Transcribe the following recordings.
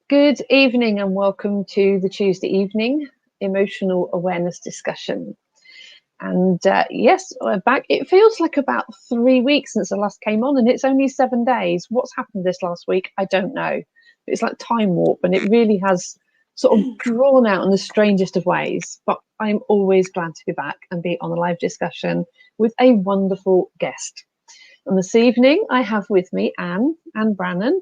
Good evening and welcome to the Tuesday evening emotional awareness discussion. And yes, we're back. It feels like about 3 weeks since I last came on, and it's only 7 days. What's happened this last week? I don't know. It's like time warp, and it really has sort of drawn out in the strangest of ways. But I'm always glad to be back and be on a live discussion with a wonderful guest. And this evening, I have with me Anne Brannan.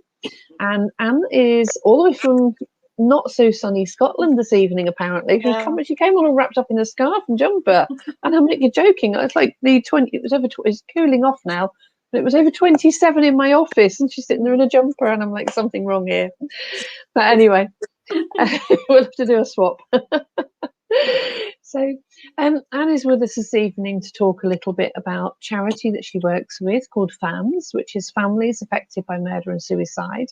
And Anne is all the way from not so sunny Scotland this evening, apparently. She came on all wrapped up in a scarf and jumper. And I'm like, you're joking. It's like it's cooling off now, but it was over 27 in my office, and she's sitting there in a jumper, and I'm like, something wrong here. But anyway, we'll have to do a swap. So Anne is with us this evening to talk a little bit about charity that she works with called FAMS, which is Families Affected by Murder and Suicide,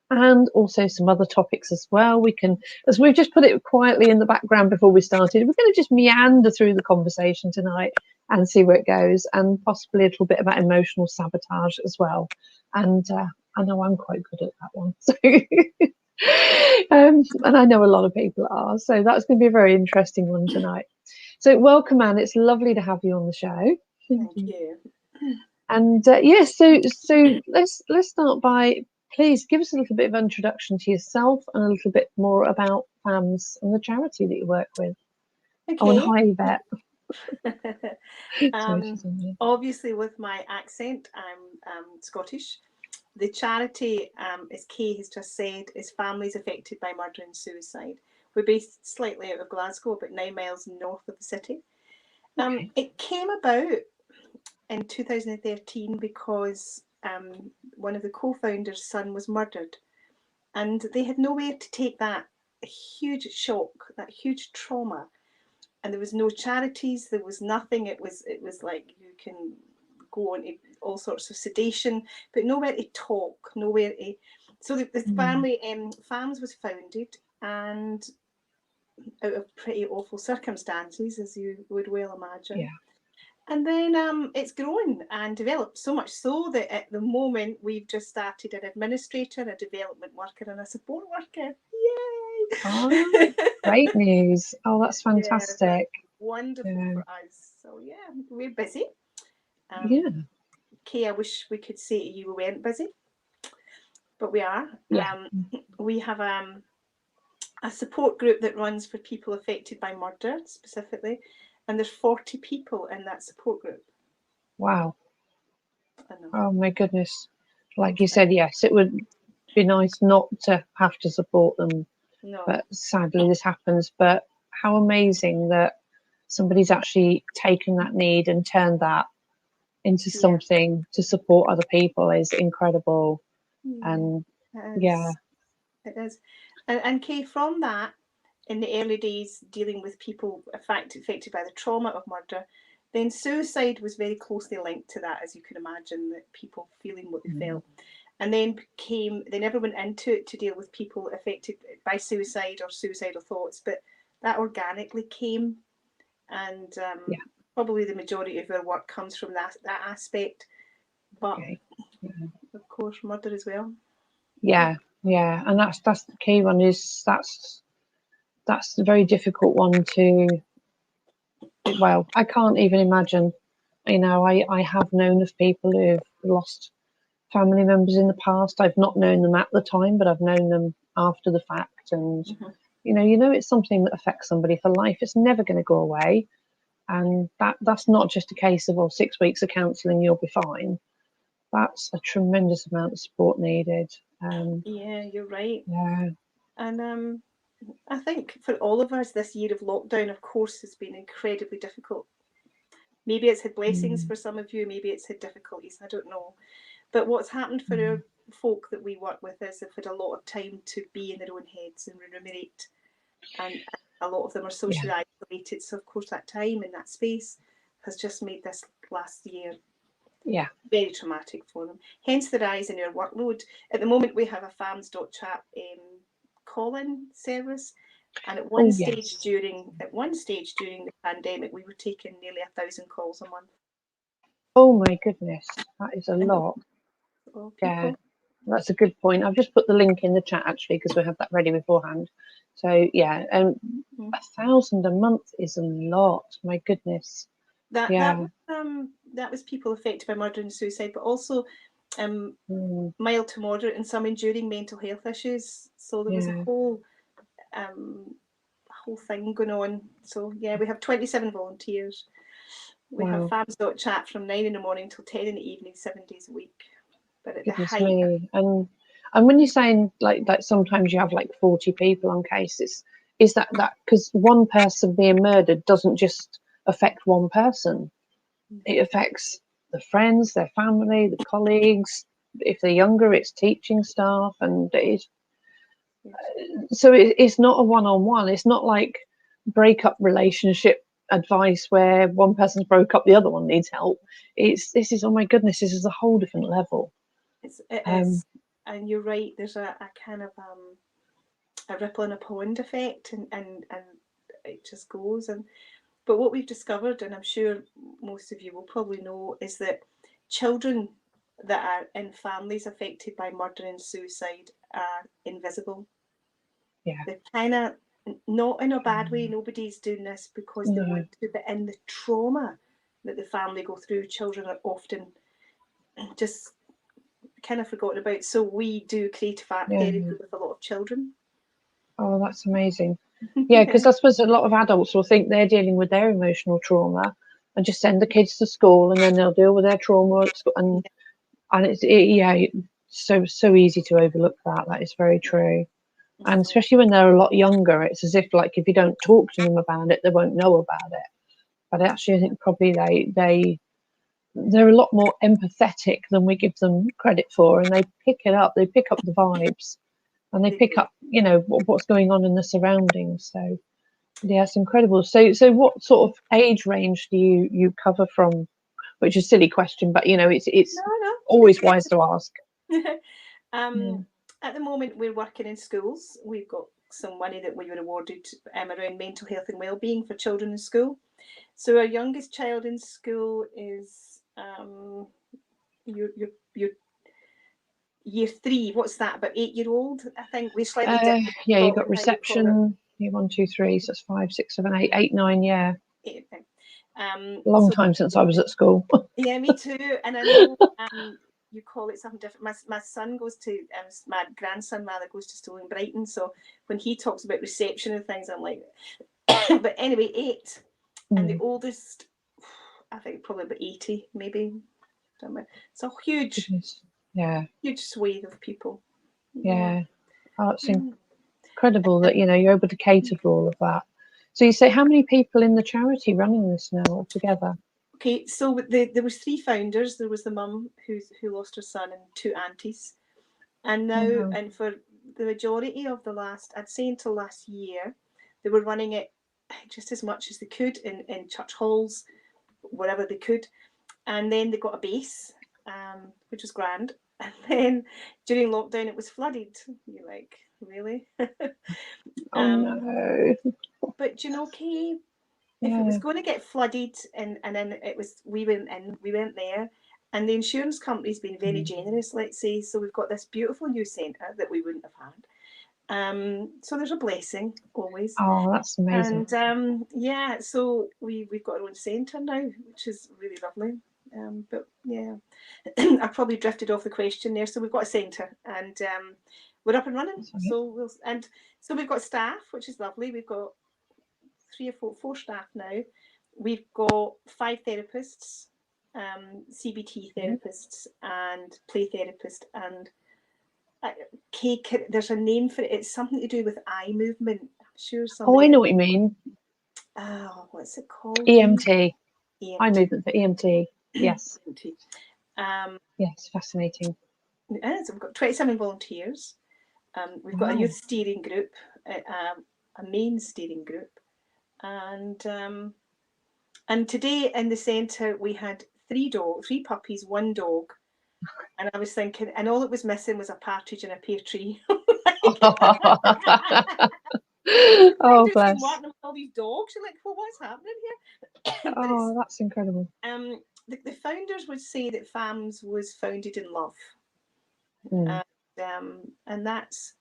and also some other topics as well. We can, as we've just put it quietly in the background before we started, we're going to just meander through the conversation tonight and see where it goes, and possibly a little bit about emotional sabotage as well. And I know I'm quite good at that one. So and I know a lot of people are, so that's going to be a very interesting one tonight. So welcome, Anne. It's lovely to have you on the show. Thank you. And yes, so let's start by, please give us a little bit of introduction to yourself and a little bit more about FAMS and the charity that you work with. Okay. Oh, and hi, Yvette. Obviously, with my accent, I'm Scottish. The charity, as Kay has just said, is Families Affected by Murder and Suicide. We're based slightly out of Glasgow, about 9 miles north of the city. Okay. It came about in 2013 because one of the co-founders' son was murdered, and they had nowhere to take that huge shock, that huge trauma. And there was no charities, there was nothing. It was like you can go on to all sorts of sedation, but nowhere to talk, nowhere to. So the family, FAMS was founded, and out of pretty awful circumstances, as you would well imagine. Yeah. And then it's grown and developed, so much so that at the moment we've just started an administrator, a development worker, and a support worker. Yay! Oh, great news. Oh, that's fantastic. Yeah, wonderful for us. So yeah, we're busy. Yeah. Kay, I wish we could say to you we weren't busy, but we are. Yeah. We have a support group that runs for people affected by murder specifically, and there's 40 people in that support group. Wow. Oh my goodness. Like you said, yes, it would be nice not to have to support them. No. But sadly this happens. But how amazing that somebody's actually taken that need and turned that into something to support other people is incredible. And it is. And Kay, from that, in the early days, dealing with people affected by the trauma of murder, then suicide was very closely linked to that, as you can imagine, that people feeling what they felt. And then they never went into it to deal with people affected by suicide or suicidal thoughts, but that organically came. And probably the majority of our work comes from that aspect. But of course, murder as well. Yeah, and that's the key one. Is that's a very difficult one to. Well, I can't even imagine. You know, I have known of people who've lost family members in the past. I've not known them at the time, but I've known them after the fact. And you know, it's something that affects somebody for life. It's never going to go away. And that's not just a case of 6 weeks of counselling, you'll be fine. That's a tremendous amount of support needed. Yeah, you're right. Yeah. And I think for all of us, this year of lockdown, of course, has been incredibly difficult. Maybe it's had blessings for some of you, maybe it's had difficulties, I don't know. But what's happened for our folk that we work with is they've had a lot of time to be in their own heads and ruminate. And a lot of them are socially isolated. So, of course, that time and that space has just made this last year very traumatic for them. Hence the rise in our workload. At the moment, we have a FAMS.chat call-in service. And at one stage during the pandemic, we were taking nearly 1,000 calls a month. Oh my goodness, that is a lot. People That's a good point. I've just put the link in the chat actually because we have that ready beforehand. So yeah, 1,000 a month is a lot. My goodness. That was people affected by murder and suicide, but also mild to moderate and some enduring mental health issues. So there was a whole thing going on. So yeah, we have 27 volunteers. We have FAMS.chat from 9 in the morning till 10 in the evening, 7 days a week. But at the height, and when you're saying like sometimes you have like 40 people on cases, is that because one person being murdered doesn't just affect one person? It affects the friends, their family, the colleagues. If they're younger, it's teaching staff, and it's not a one-on-one. It's not like breakup relationship advice where one person's broke up, the other one needs help. This is, oh my goodness, this is a whole different level. It is, and you're right. There's a kind of a ripple in a pond effect, and it just goes. But what we've discovered, and I'm sure most of you will probably know, is that children that are in families affected by murder and suicide are invisible. Yeah. They're kind of not in a bad way. Nobody's doing this because they want to, but in the trauma that the family go through, children are often just kind of forgotten about. So we do creative art therapy with a lot of children. Oh, that's amazing. Yeah, because I suppose a lot of adults will think they're dealing with their emotional trauma and just send the kids to school and then they'll deal with their trauma at school. And it's so easy to overlook that. That is very true. And especially when they're a lot younger, it's as if like if you don't talk to them about it, they won't know about it. But actually, I think probably they're a lot more empathetic than we give them credit for, and they pick it up. They pick up the vibes, and they pick up, what's going on in the surroundings. So, yeah, it's incredible. So what sort of age range do you cover from? Which is a silly question, but it's always wise to ask. At the moment, we're working in schools. We've got some money that we were awarded around mental health and wellbeing for children in school. So our youngest child in school is your year 3. What's that? About 8-year-old, I think. We slightly different. Yeah, you got reception. Year 1, 2, 3. So that's 5, 6, 7, 8, 8, 9. Yeah. Long time since I was at school. Yeah, me too. And I know you call it something different. My son goes to my grandson rather goes to school in Brighton. So when he talks about reception and things, I'm like, but anyway, 8, and the oldest, I think probably about 80, maybe. It's a huge, huge swathe of people. Yeah, oh, it's incredible that you're able to cater for all of that. So you say, how many people in the charity running this now altogether? Okay, so there was 3 founders. There was the mum who lost her son and 2 aunties, and now and for the majority of the last, I'd say until last year, they were running it just as much as they could in church halls, wherever they could, and then they got a base, which was grand. And then during lockdown, it was flooded. You're like, really? No. But Kay, if it was going to get flooded and then we went there, and the insurance company's been very generous, let's say, so we've got this beautiful new centre that we wouldn't have had. So there's a blessing always. Oh, that's amazing. And so we've got our own centre now, which is really lovely. But yeah, I probably drifted off the question there. So we've got a centre, and we're up and running. So we've got staff, which is lovely. We've got 3 or 4 staff now. We've got 5 therapists, CBT therapists, and play therapist, and there's a name for it. It's something to do with eye movement. I'm sure somebody. Oh, I know what you mean. Oh, what's it called? EMT. Eye movement for EMT. Yes. Yes, fascinating. So we've got 27 volunteers. We've got a youth steering group, a main steering group, and today in the centre we had 3 puppies, 1 dog, and I was thinking, and all it was missing was a partridge in a pear tree. Oh, bless. All these dogs, you're like, well, what's happening here? Oh, that's incredible. The founders would say that FAMS was founded in love. And that's,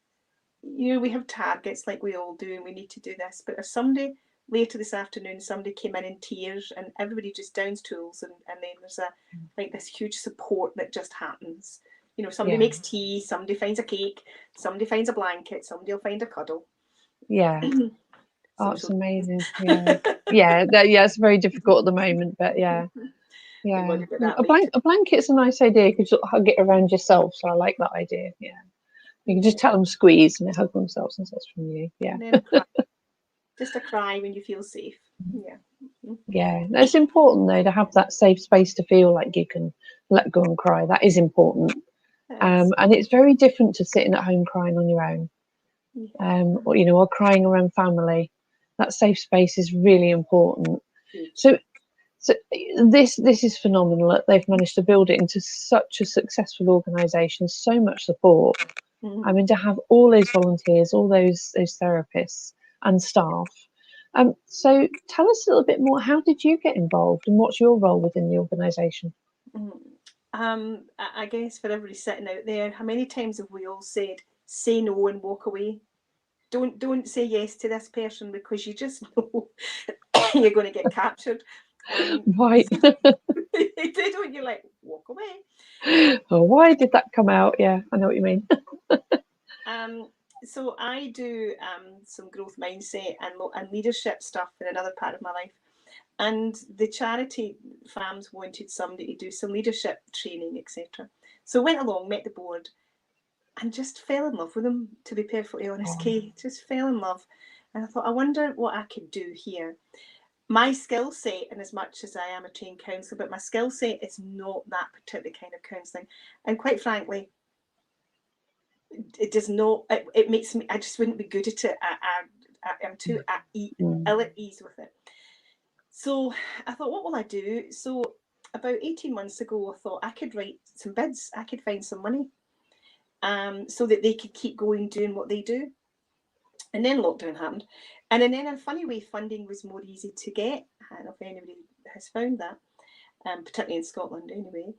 you know, we have targets like we all do, and we need to do this. But if somebody later this afternoon, somebody came in tears, and everybody just downs tools, and then there's this huge support that just happens. You know, somebody makes tea, somebody finds a cake, somebody finds a blanket, somebody will find a cuddle. Yeah. Oh, it's amazing. Yeah. Yeah. It's very difficult at the moment, but yeah. Yeah. A blanket's a nice idea because you'll hug it around yourself. So I like that idea. Yeah. You can just tell them squeeze and they hug themselves and that's from you. Yeah. And then cry. Just a cry when you feel safe. Yeah. Yeah. It's important though to have that safe space to feel like you can let go and cry. That is important. And it's very different to sitting at home crying on your own. Or, you know, or crying around family. That safe space is really important. So this is phenomenal that they've managed to build it into such a successful organisation, so much support. I mean, to have all those volunteers, all those therapists and staff. So tell us a little bit more. How did you get involved, and what's your role within the organisation? I guess for everybody sitting out there, how many times have we all said, say no and walk away? Don't say yes to this person because you just know you're going to get captured. Right. Don't you, like, walk away? Oh, why did that come out? Yeah, I know what you mean. So I do some growth mindset and leadership stuff in another part of my life. And the charity FAMS wanted somebody to do some leadership training, etc. So I went along, met the board, and just fell in love with them, to be perfectly honest, Kay. Just fell in love. And I thought, I wonder what I could do here. My skill set, and as much as I am a trained counsellor, but my skill set is not that particular kind of counselling. And quite frankly, it does not, it makes me, I just wouldn't be good at it. I'm too ill at ease with it. So I thought, what will I do? So about 18 months ago, I thought I could write some bids. I could find some money so that they could keep going doing what they do. And then lockdown happened. And then in a funny way, funding was more easy to get. I don't know if anybody has found that, particularly in Scotland anyway.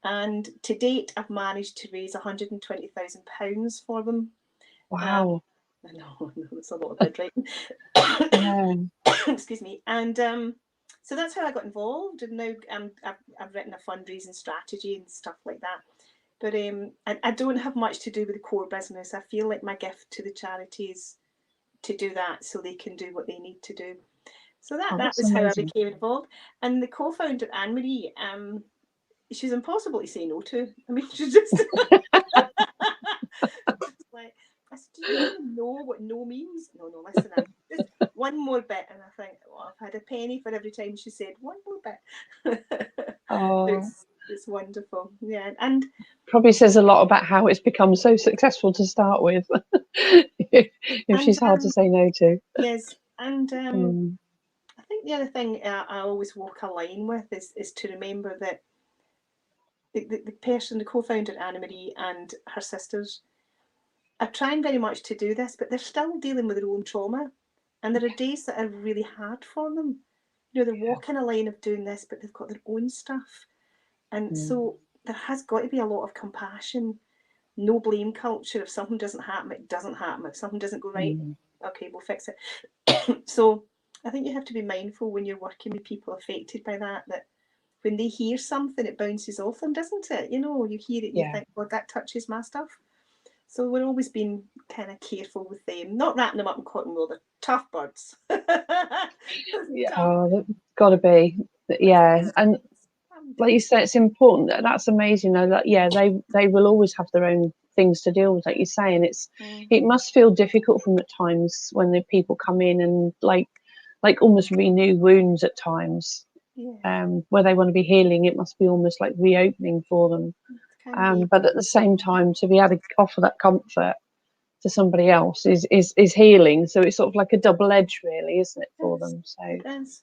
And to date, I've managed to raise £120,000 for them. Wow. I know, it's a lot of bid writing. Yeah. Excuse me. And so that's how I got involved. And now I've written a fundraising strategy and stuff like that. But I don't have much to do with the core business. I feel like my gift to the charities to do that so they can do what they need to do. So that was amazing. How I became involved. And the co-founder, Anne-Marie, she's impossible to say no to. I mean, she's just like, I said, do you even know what no means? No, listen, just one more bit. And I think, well, I've had a penny for every time she said one more bit. It's wonderful. Yeah. And probably says a lot about how it's become so successful to start with. if she's hard to say no to. Yes. And I think the other thing I always walk a line with is to remember that the person, the co-founder, Anne-Marie, and her sisters are trying very much to do this, but they're still dealing with their own trauma. And there are days that are really hard for them. You know, they're walking a line of doing this, but they've got their own stuff. And so there has got to be a lot of compassion, no blame culture. If something doesn't happen, it doesn't happen. If something doesn't go right, okay, we'll fix it. So I think you have to be mindful when you're working with people affected by that when they hear something, it bounces off them, doesn't it? You know, you hear it, you think, God, that touches my stuff. So we're always being kind of careful with them, not wrapping them up in cotton wool. They're tough birds. They've got to be. Yeah, and like you said, it's important. That's amazing though. That they will always have their own things to deal with. Like you're saying, it must feel difficult from at times when the people come in and like almost renew wounds at times. Where they want to be healing, it must be almost like reopening for them. But at the same time, to be able to offer that comfort to somebody else is healing. So it's sort of like a double edge, really, isn't it, for them? So it is.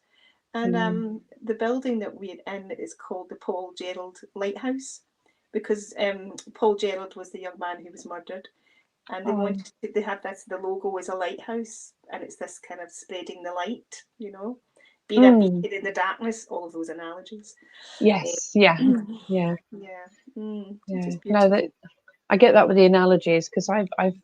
And the building that we're in is called the Paul Gerald Lighthouse because Paul Gerald was the young man who was murdered. And they had this, the logo is a lighthouse, and it's this kind of spreading the light, you know, being a beacon in the darkness, all of those analogies. Yes, yeah. Just beautiful. No, I get that with the analogies, because I've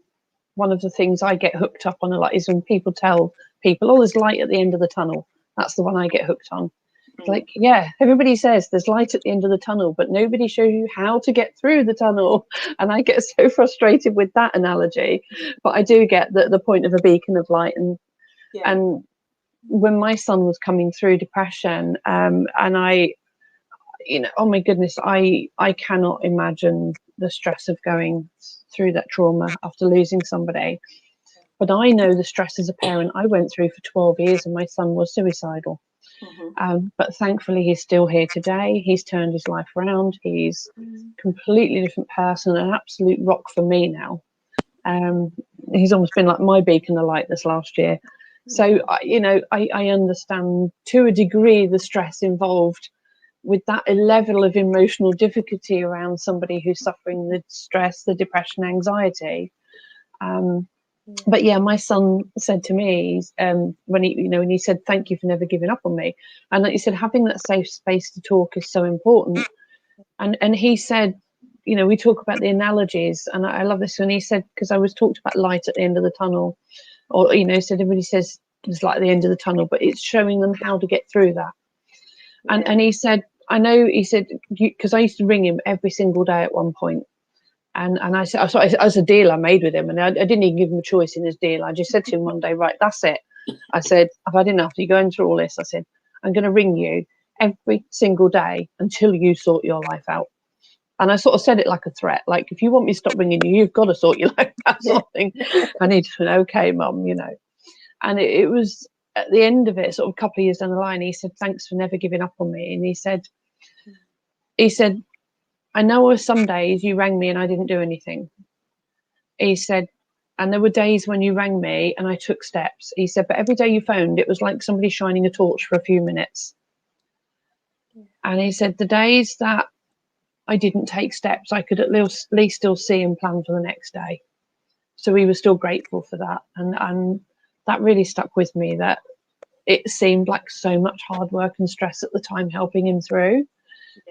one of the things I get hooked up on a lot is when people tell people, oh, there's light at the end of the tunnel. That's the one I get hooked on. It's like, yeah, everybody says there's light at the end of the tunnel, but nobody shows you how to get through the tunnel. And I get so frustrated with that analogy. But I do get the point of a beacon of light. And when my son was coming through depression, and I, oh my goodness, I cannot imagine the stress of going through that trauma after losing somebody. But I know the stress as a parent I went through for 12 years, and my son was suicidal. But thankfully, he's still here today. He's turned his life around. He's a completely different person, an absolute rock for me now. He's almost been like my beacon of light this last year. So, I understand to a degree the stress involved with that level of emotional difficulty around somebody who's suffering the stress, the depression, anxiety. But yeah, my son said to me when he said, thank you for never giving up on me. And like you said, having that safe space to talk is so important. And he said, we talk about the analogies, and I love this when he said, because I was talked about light at the end of the tunnel, or, said everybody says there's light at the end of the tunnel, but it's showing them how to get through that. And he said, I know, he said, because I used to ring him every single day at one point. And I said, as a deal I made with him, and I didn't even give him a choice in his deal. I just said to him one day, right, that's it. I said, I've had enough. You're going through all this. I said, I'm going to ring you every single day until you sort your life out. And I sort of said it like a threat. Like, if you want me to stop ringing you, you've got to sort your life out. Something. I need to know, okay, Mum, And it was at the end of it, sort of a couple of years down the line, he said, thanks for never giving up on me. And he said, I know some days you rang me and I didn't do anything. He said, and there were days when you rang me and I took steps. He said, but every day you phoned, it was like somebody shining a torch for a few minutes. And he said, the days that I didn't take steps, I could at least still see and plan for the next day. So he was still grateful for that. And that really stuck with me, that it seemed like so much hard work and stress at the time helping him through.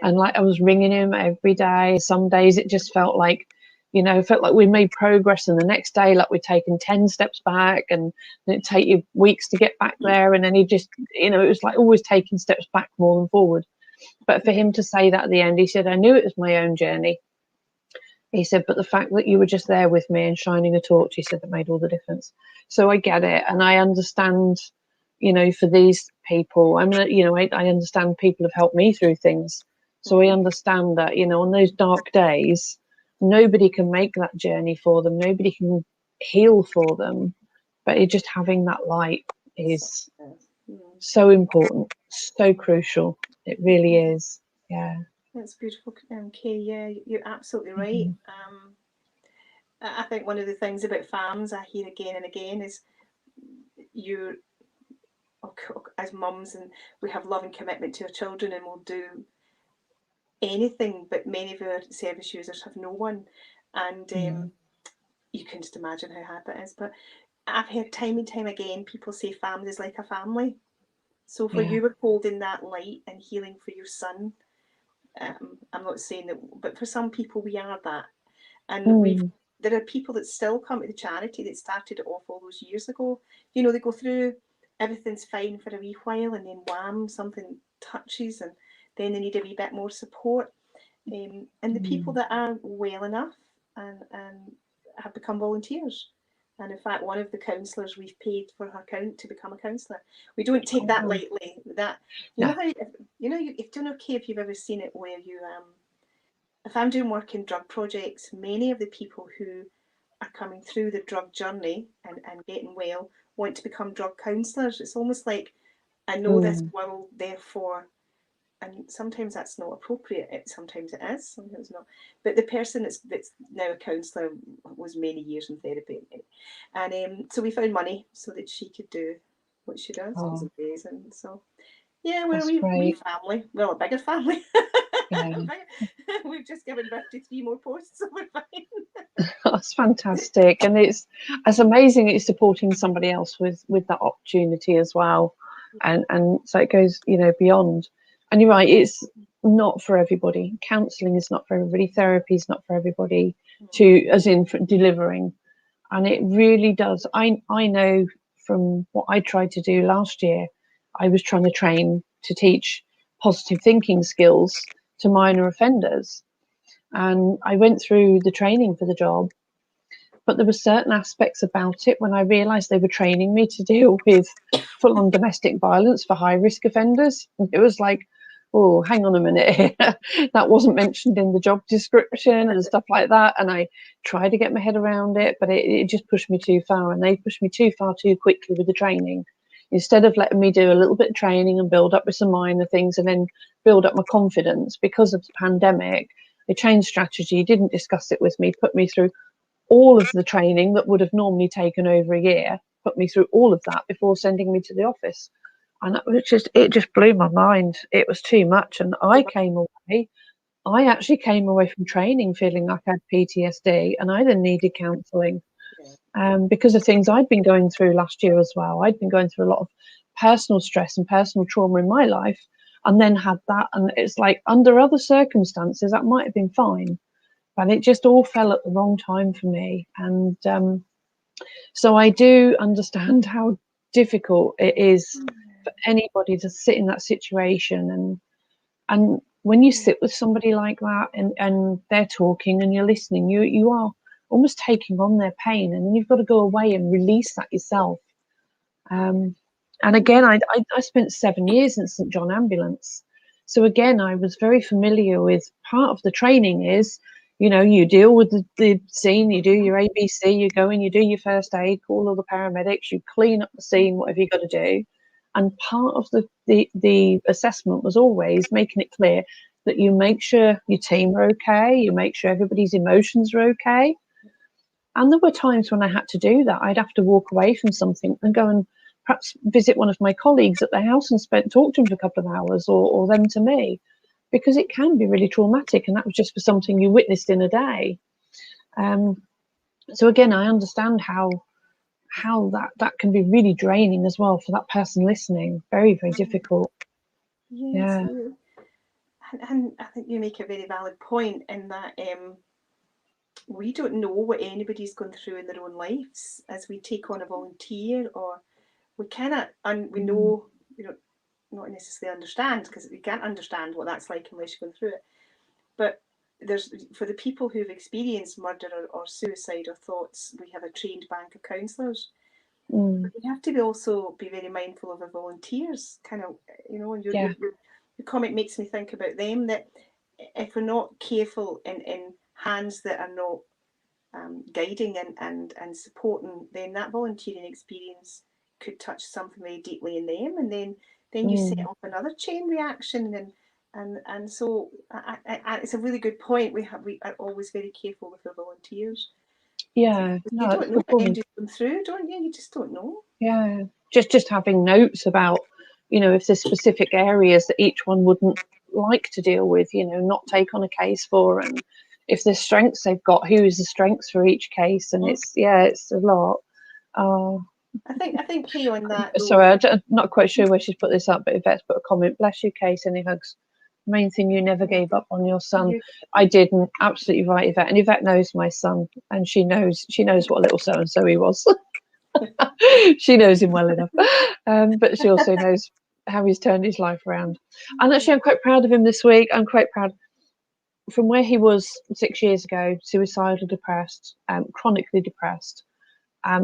And like, I was ringing him every day. Some days it just felt like, felt like we made progress, and the next day, like, we'd taken 10 steps back, and it'd take you weeks to get back there. And then he just, it was like always taking steps back more than forward. But for him to say that at the end, he said, I knew it was my own journey. He said, but the fact that you were just there with me and shining a torch, he said, that made all the difference. So I get it. And I understand, for these people, I understand people have helped me through things. So I understand that, on those dark days, nobody can make that journey for them. Nobody can heal for them. But just having that light is so important, so crucial. It really is. Yeah. That's beautiful, Kay. Yeah, you're absolutely right. I think one of the things about FAMS I hear again and again is you're, as mums, and we have love and commitment to our children, and we'll do anything, but many of our service users have no one. And you can just imagine how hard that is. But I've heard time and time again people say FAMS is like a family. So for you, we're holding that light and healing for your son. I'm not saying that, but for some people we are that. And there are people that still come to the charity that started it off all those years ago. They go through, everything's fine for a wee while, and then wham, something touches, and then they need a wee bit more support. And the people that are well enough and have become volunteers. And in fact, one of the counsellors, we've paid for her to become a counsellor. We don't take that lightly. That know how if don't know, Kay, if you've ever seen it where you if I'm doing work in drug projects, many of the people who are coming through the drug journey and getting well want to become drug counsellors. It's almost like, I know this world, therefore, and sometimes that's not appropriate. Sometimes it is, sometimes not. But the person that's now a counsellor was many years in therapy. And so we found money so that she could do what she does. It was amazing. So, yeah, we're a wee family. We're a bigger family. Yeah. We've just given birth to 3 more posts, so we're fine. That's fantastic. And it's amazing it's supporting somebody else with that opportunity as well. And so it goes, beyond. And you're right, it's not for everybody. Counselling is not for everybody. Therapy is not for everybody. to, as in for delivering. And it really does. I know from what I tried to do last year, I was trying to train to teach positive thinking skills to minor offenders. And I went through the training for the job, but there were certain aspects about it when I realised they were training me to deal with full-on domestic violence for high-risk offenders. It was like, oh, hang on a minute, that wasn't mentioned in the job description and stuff like that. And I tried to get my head around it, but it just pushed me too far, and they pushed me too far too quickly with the training. Instead of letting me do a little bit of training and build up with some minor things and then build up my confidence, because of the pandemic, they changed strategy, didn't discuss it with me, put me through all of the training that would have normally taken over a year, put me through all of that before sending me to the office. And it just blew my mind. It was too much. And I actually came away from training feeling like I had PTSD, and I then needed counselling because of things I'd been going through last year as well. I'd been going through a lot of personal stress and personal trauma in my life, and then had that. And it's like, under other circumstances, that might have been fine, but it just all fell at the wrong time for me. And so I do understand how difficult it is for anybody to sit in that situation. And when you sit with somebody like that, and they're talking and you're listening, you are almost taking on their pain, and then you've got to go away and release that yourself. And again, I spent 7 years in St John Ambulance. So again, I was very familiar with, part of the training is, you deal with the scene, you do your ABC, you go in, you do your first aid, call all the paramedics, you clean up the scene, whatever you got to do. And part of the assessment was always making it clear that you make sure your team are okay, you make sure everybody's emotions are okay. And there were times when I had to do that. I'd have to walk away from something and go and perhaps visit one of my colleagues at their house and talk to them for a couple of hours, or them to me, because it can be really traumatic. And that was just for something you witnessed in a day. So again, I understand how that can be really draining as well for that person listening. Very, very difficult. Yes, and I think you make a very valid point in that we don't know what anybody's going through in their own lives as we take on a volunteer, or we cannot, and we know, not necessarily understand, because we can't understand what that's like unless you're going through it. But there's, for the people who've experienced murder or suicide or thoughts, we have a trained bank of counsellors. We have to also be very mindful of our volunteers, kind of, and your comment makes me think about them, that if we're not careful in hands that are not guiding and supporting, then that volunteering experience could touch something very deeply in them, and then you set off another chain reaction, and so it's a really good point. We are always very careful with our volunteers. Yeah, you don't know what end you've gone through, don't you? You just don't know. Yeah, just having notes about, if there's specific areas that each one wouldn't like to deal with, not take on a case for, and if there's strengths they've got, who is the strengths for each case, and it's a lot. I think Kay, on that. Sorry, I'm not quite sure where she's put this up, but Yvette's put a comment. Bless you, Kay, sending hugs. Main thing, you never gave up on your son. I didn't. Absolutely right, Yvette. And Yvette knows my son, and she knows what a little so and so he was. She knows him well enough, but she also knows how he's turned his life around. And actually, I'm quite proud of him this week. I'm quite proud. From where he was 6 years ago, suicidal, depressed, chronically depressed,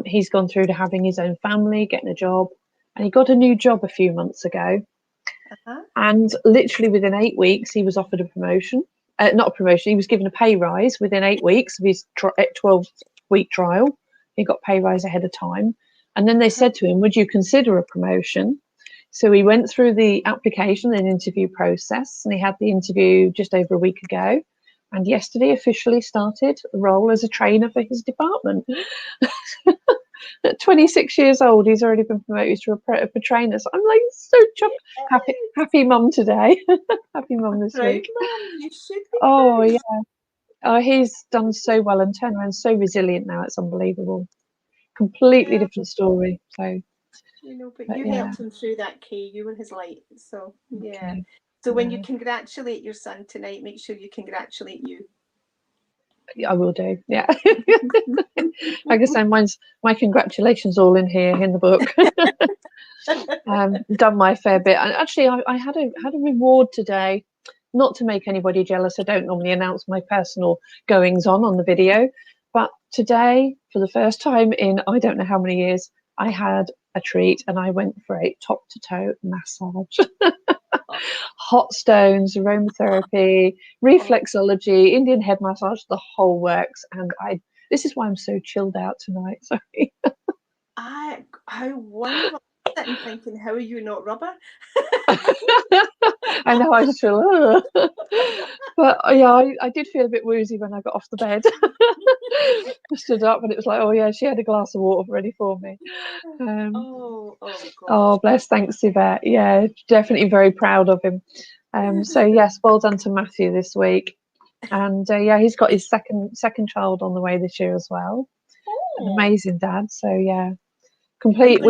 he's gone through to having his own family, getting a job, and he got a new job a few months ago. And literally within 8 weeks, he was offered a promotion. Not a promotion, he was given a pay rise within 8 weeks of his 12-week trial. He got pay rise ahead of time. And then they said to him, would you consider a promotion? So he went through the application and interview process, and he had the interview just over a week ago. And yesterday officially started a role as a trainer for his department. At 26 years old, he's already been promoted to a trainer. So I'm like so chuffed. Happy mum today. Happy mum this week. Mum, you should be. Oh yeah. Oh, he's done so well and turned around, so resilient now. It's unbelievable. Completely different story. So. But you helped him through that, Kay. You were his light. So So when you congratulate your son tonight, make sure you congratulate you. I will do. Yeah. Like I say, my congratulations all in here in the book. Done my fair bit, and actually, I had a reward today. Not to make anybody jealous, I don't normally announce my personal goings on the video, but today, for the first time in I don't know how many years, I had a treat, and I went for a top to toe massage. Hot stones, aromatherapy, reflexology, Indian head massage, the whole works. And this is why I'm so chilled out tonight. Sorry. How wonderful. I'm sitting thinking, how are you not rubber? I know, I just feel, but yeah, I did feel a bit woozy when I got off the bed. I stood up and it was like, oh yeah, she had a glass of water ready for me. Gosh. Bless, thanks, Yvette. Yeah, definitely very proud of him. So yes, well done to Matthew this week. And yeah, he's got his second child on the way this year as well. An amazing dad. So yeah, complete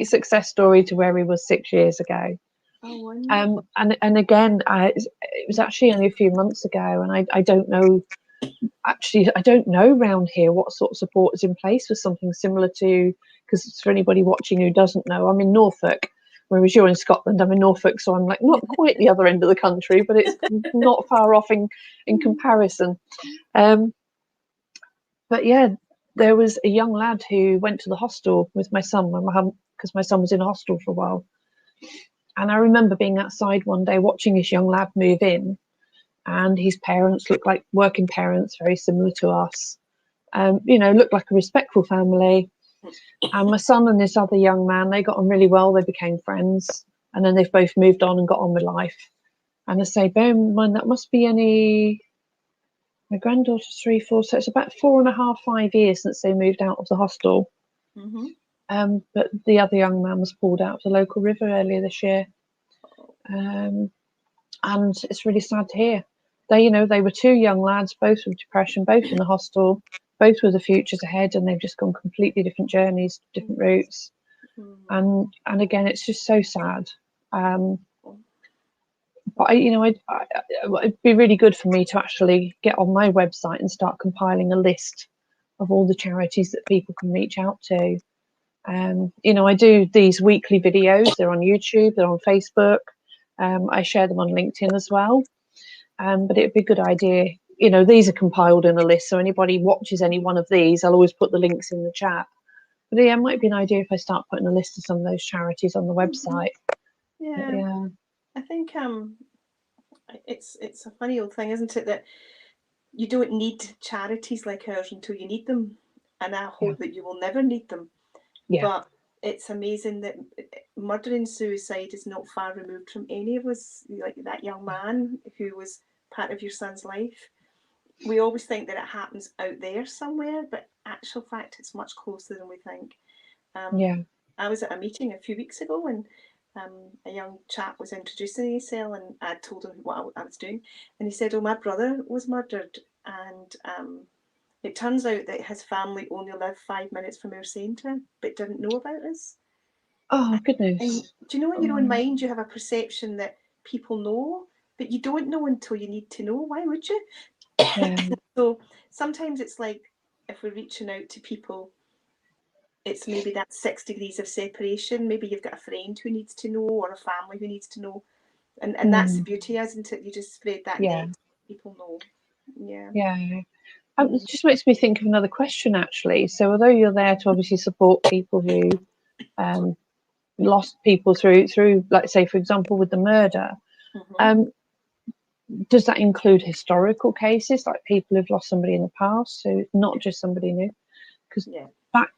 success story to where he was 6 years ago. And again, it was actually only a few months ago, and I don't know. Actually, I don't know around here what sort of support is in place for something similar to, because for anybody watching who doesn't know, I'm in Norfolk, whereas you're in Scotland. I'm in Norfolk, so I'm like not quite the other end of the country, but it's not far off in comparison. But yeah, there was a young lad who went to the hostel with my son, because my son was in a hostel for a while. And I remember being outside one day watching this young lad move in, and his parents looked like working parents, very similar to us. Looked like a respectful family. And my son and this other young man, they got on really well. They became friends, and then they've both moved on and got on with life. And I say, bear in mind, that must be my granddaughter's 3, 4, so it's about 4.5, 5 years since they moved out of the hostel. But the other young man was pulled out of the local river earlier this year. And it's really sad to hear. They were two young lads, both with depression, both in the hostel, both with the futures ahead, and they've just gone completely different journeys, different routes. And again, it's just so sad. But it'd be really good for me to actually get on my website and start compiling a list of all the charities that people can reach out to. I do these weekly videos. They're on YouTube, they're on Facebook. I share them on LinkedIn as well. But it'd be a good idea. These are compiled in a list, so anybody watches any one of these, I'll always put the links in the chat. But yeah, it might be an idea if I start putting a list of some of those charities on the website. Yeah. I think it's a funny old thing, isn't it, that you don't need charities like ours until you need them, and I hope that you will never need them. But it's amazing that murder and suicide is not far removed from any of us. Like that young man who was part of your son's life, we always think that it happens out there somewhere, but actual fact, it's much closer than we think. I was at a meeting a few weeks ago, and a young chap was introducing himself, and I told him what I was doing, and he said, "Oh, my brother was murdered," and it turns out that his family only live 5 minutes from our centre, but didn't know about us. Oh, goodness. And do you know in your own mind you have a perception that people know, but you don't know until you need to know. Why would you? So sometimes it's like, if we're reaching out to people, it's maybe that 6 degrees of separation. Maybe you've got a friend who needs to know, or a family who needs to know. And that's the beauty, isn't it? You just spread that net, people know. It just makes me think of another question, actually. So although you're there to obviously support people who lost people through, like, say, for example, with the murder, does that include historical cases, like people who've lost somebody in the past, so not just somebody new? Because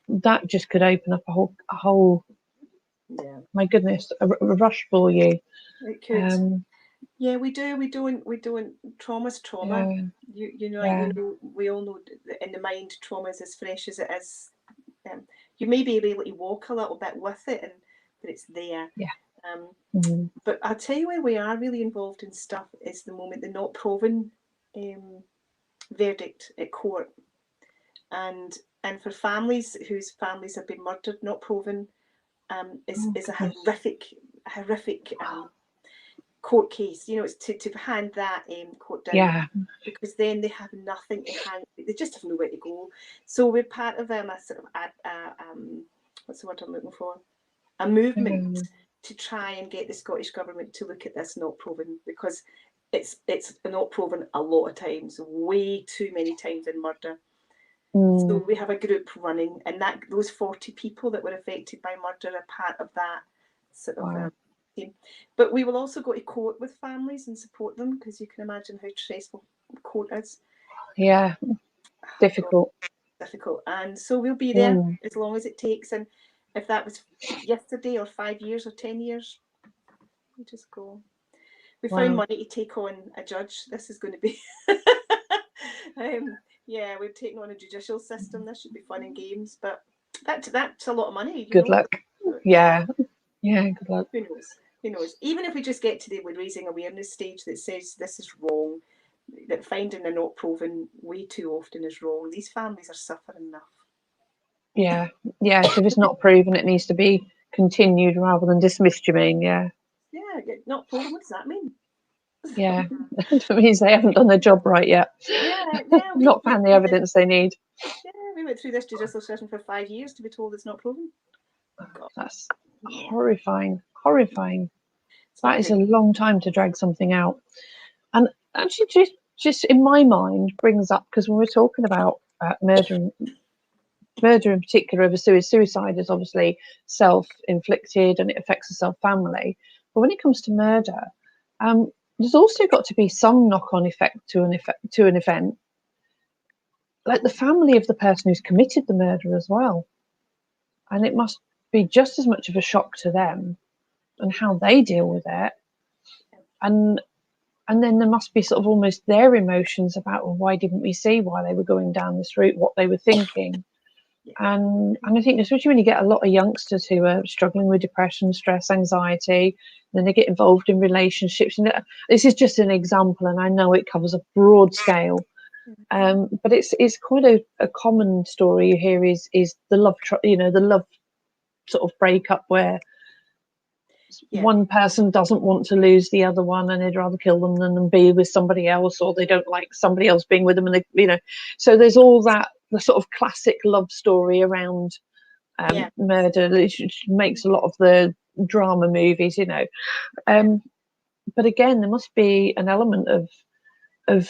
that just could open up a whole my goodness, a rush for you. It could. We do. We don't. Trauma's trauma. We all know that in the mind, trauma is as fresh as it is. You may be able to walk a little bit with it, but it's there. But I'll tell you where we are really involved in stuff is the moment the not proven verdict at court, and for families whose families have been murdered, not proven, is a horrific court case. You know, it's to hand that court down. Yeah. Because then they have nothing to hang. They just have nowhere to go. So we're part of a sort of what's the word I'm looking for? A movement to try and get the Scottish Government to look at this not proven, because it's not proven a lot of times, way too many times in murder. So we have a group running, and that those 40 people that were affected by murder are part of that sort of team. But we will also go to court with families and support them, because you can imagine how stressful court is. Yeah, difficult. Difficult. And so we'll be there as long as it takes. And if that was yesterday or 5 years or 10 years, we just go. We found money to take on a judge. This is going to be yeah, we've taken on a judicial system. This should be fun and games, but that's a lot of money. Good luck. Yeah, good luck. Who knows? Who knows? Even if we just get to the raising awareness stage that says this is wrong, that finding they're not proven way too often is wrong. These families are suffering enough. Yeah. So if it's not proven, it needs to be continued rather than dismissed. You mean? Yeah. Yeah, not proven. What does that mean? Yeah, it means they haven't done their job right yet. Yeah. Not found the evidence they need. Yeah, we went through this judicial session for 5 years to be told it's not proven. God. That's horrifying. That is a long time to drag something out. And actually, just in my mind, brings up, because when we're talking about murder in particular, over suicide is obviously self-inflicted and it affects the self-family. But when it comes to murder, there's also got to be some knock-on effect to an event, like the family of the person who's committed the murder as well, and it must be just as much of a shock to them and how they deal with it, and then there must be sort of almost their emotions about, well, why didn't we see why they were going down this route, what they were thinking. And I think especially when you get a lot of youngsters who are struggling with depression, stress, anxiety, then they get involved in relationships. And this is just an example, and I know it covers a broad scale, but it's quite a common story you hear is the love, the love sort of breakup where one person doesn't want to lose the other one and they'd rather kill them than be with somebody else, or they don't like somebody else being with them, and so there's all that, the sort of classic love story around murder, which makes a lot of the drama movies, but again, there must be an element of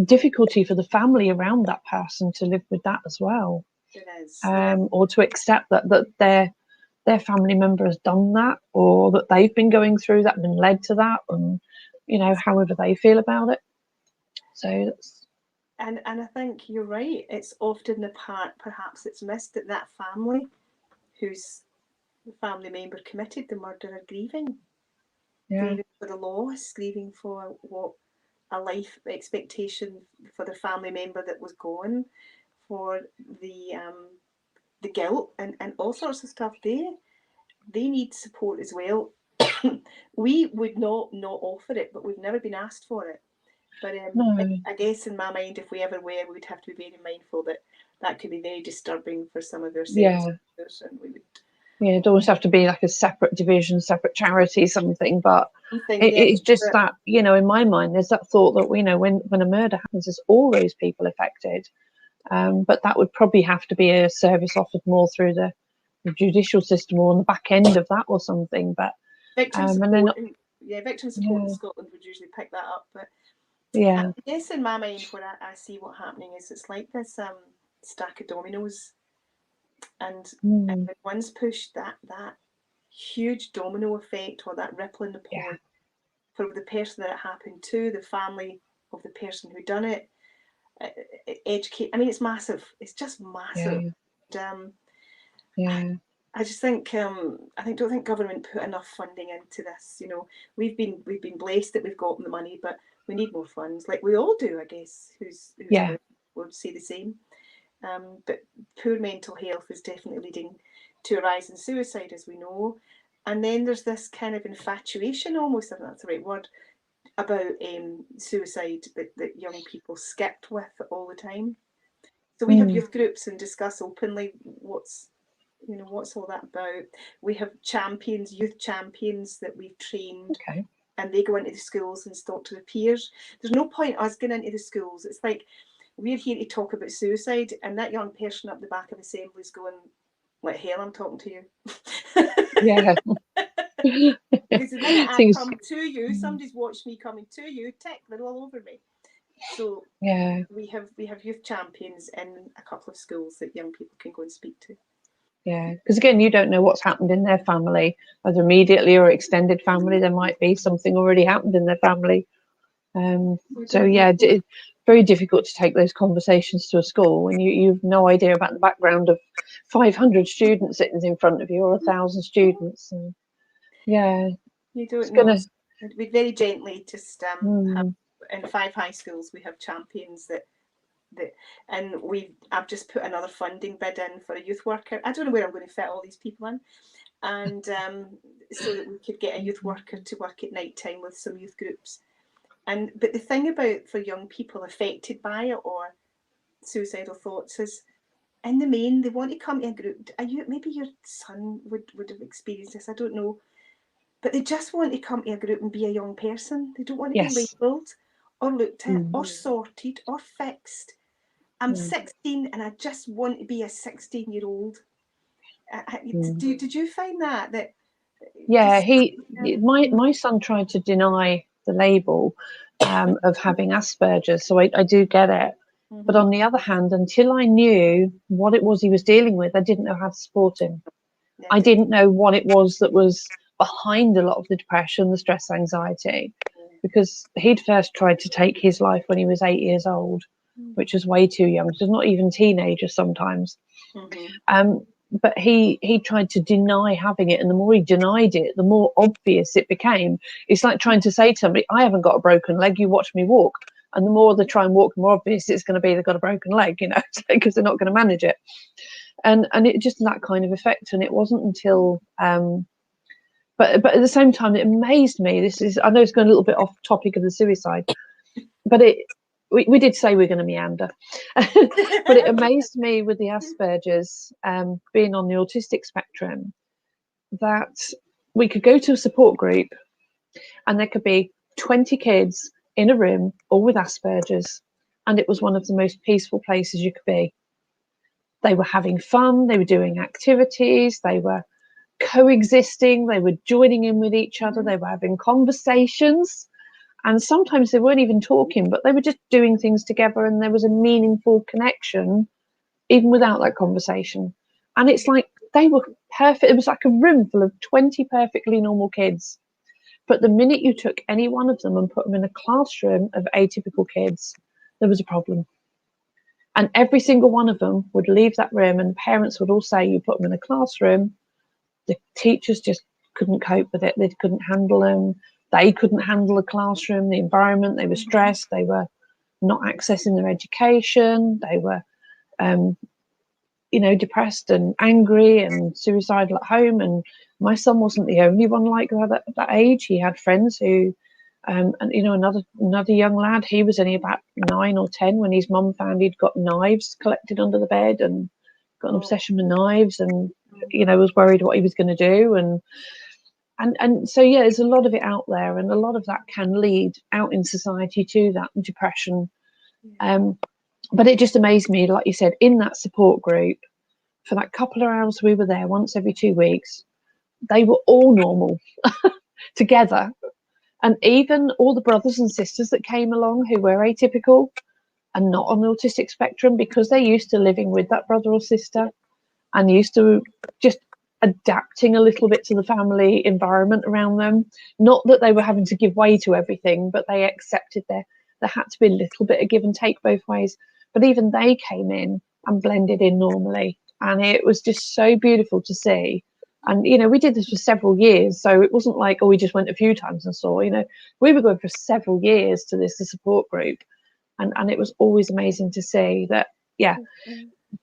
difficulty for the family around that person to live with that as well. It is, or to accept that their family member has done that, or that they've been going through that and been led to that, and however they feel about it. So that's, and I think you're right. It's often the part perhaps it's missed that family whose family member committed the murder are grieving. Grieving for the loss, grieving for what a life expectation for the family member that was gone, for the guilt and all sorts of stuff. They need support as well. We would not offer it, but we've never been asked for it. But I guess in my mind, if we ever were, we would have to be very mindful that could be very disturbing for some of their services, and we would. Yeah, it always have to be like a separate division, separate charity, something. But it's just that, in my mind, there's that thought that when a murder happens, there's all those people affected. But that would probably have to be a service offered more through the judicial system or on the back end of that or something. But victim support, victim support in Scotland would usually pick that up. But I guess in my mind, what I see what happening is it's like this stack of dominoes. And when one's pushed, that huge domino effect or that ripple in the pond for the person that it happened to, the family of the person who done it, educate. I mean, it's massive. It's just massive. I just think don't think government put enough funding into this. We've been blessed that we've gotten the money, but we need more funds, like we all do, I guess. Who's would say the same. But poor mental health is definitely leading to a rise in suicide, as we know. And then there's this kind of infatuation, almost, if that's the right word, about suicide that young people skip with all the time. So we have youth groups and discuss openly what's You know, what's all that about? We have champions, youth champions that we've trained, Okay. and they go into the schools and talk to the peers. There's no point us going into the schools. It's like we're here to talk about suicide, and that young person up the back of assembly is going, "What hell? I'm talking to you." Yeah. Because the minute I Things. come to you, somebody's watched me coming to you. Tick, they're all over me. So Yeah. we have youth champions in a couple of schools that young people can go and speak to. Yeah, because again, you don't know what's happened in their family, either immediately or extended family. There might be something already happened in their family. So yeah, it's very difficult to take those conversations to a school when you've no idea about the background of 500 students sitting in front of you, or 1,000 students. And yeah, You it's don't know. gonna. We very gently just have, Mm, in 5 high schools we have champions that and I've just put another funding bid in for a youth worker. I don't know where I'm going to fit all these people in, and so that we could get a youth worker to work at night time with some youth groups. But the thing about for young people affected by it or suicidal thoughts is, in the main, they want to come to a group. Maybe your son would have experienced this, I don't know, but they just want to come to a group and be a young person. They don't want to be yes. labelled or looked at or Mm, sorted or fixed. I'm mm, 16 and I just want to be a 16-year-old. mm. Did you find that Yeah, just my son tried to deny the label of having Asperger's, so I do get it. But on the other hand, until I knew what it was he was dealing with, I didn't know how to support him. I didn't know what it was that was behind a lot of the depression, the stress, anxiety, because he'd first tried to take his life when he was 8 years old, which was way too young. So not even teenagers sometimes. But he tried to deny having it, and the more he denied it, the more obvious it became. It's like trying to say to somebody, "I haven't got a broken leg. You watch me walk." And the more they try and walk, the more obvious it's going to be they've got a broken leg, because they're not going to manage it. And it just that kind of effect. And it wasn't until but at the same time, it amazed me. I know it's going a little bit off topic of the suicide, but we did say we're going to meander. But it amazed me with the Asperger's, being on the autistic spectrum, that we could go to a support group and there could be 20 kids in a room, all with Asperger's, and it was one of the most peaceful places you could be. They were having fun, they were doing activities, they were coexisting, they were joining in with each other, they were having conversations, and sometimes they weren't even talking, but they were just doing things together, and there was a meaningful connection even without that conversation. And it's like they were perfect. It was like a room full of 20 perfectly normal kids. But the minute you took any one of them and put them in a classroom of atypical kids, there was a problem. And every single one of them would leave that room, and parents would all say, "You put them in a classroom." The teachers just couldn't cope with it. They couldn't handle them. They couldn't handle the classroom, the environment. They were stressed. They were not accessing their education. They were depressed and angry and suicidal at home. And my son wasn't the only one like that at that age. He had friends who, and another young lad. He was only about 9 or 10 when his mum found he'd got knives collected under the bed and got an obsession with knives, and was worried what he was going to do. And so yeah, there's a lot of it out there, and a lot of that can lead out in society to that depression. But it just amazed me, like you said, in that support group, for that couple of hours we were there once every 2 weeks, they were all normal together. And even all the brothers and sisters that came along who were atypical and not on the autistic spectrum, because they're used to living with that brother or sister and used to just adapting a little bit to the family environment around them. Not that they were having to give way to everything, but they accepted there had to be a little bit of give and take both ways. But even they came in and blended in normally. And it was just so beautiful to see. And, we did this for several years. So it wasn't like, we just went a few times and saw, we were going for several years to the support group. And it was always amazing to see that, yeah.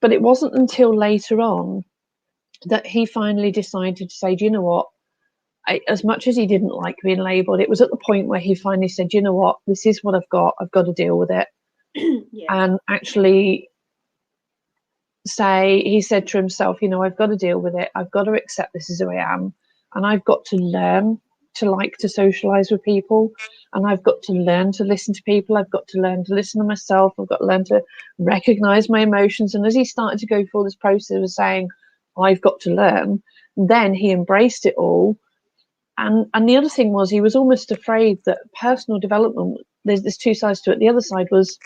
But it wasn't until later on that he finally decided to say, do you know what? As much as he didn't like being labelled, it was at the point where he finally said, you know what? This is what I've got to deal with it. Yeah. And actually, say, he said to himself, you know, I've got to deal with it. I've got to accept this is who I am. And I've got to learn to like to socialize with people. And I've got to learn to listen to people. I've got to learn to listen to myself. I've got to learn to recognize my emotions. And as he started to go through this process of saying, I've got to learn, then he embraced it all. And the other thing was, he was almost afraid that personal development, there's two sides to it. The other side was,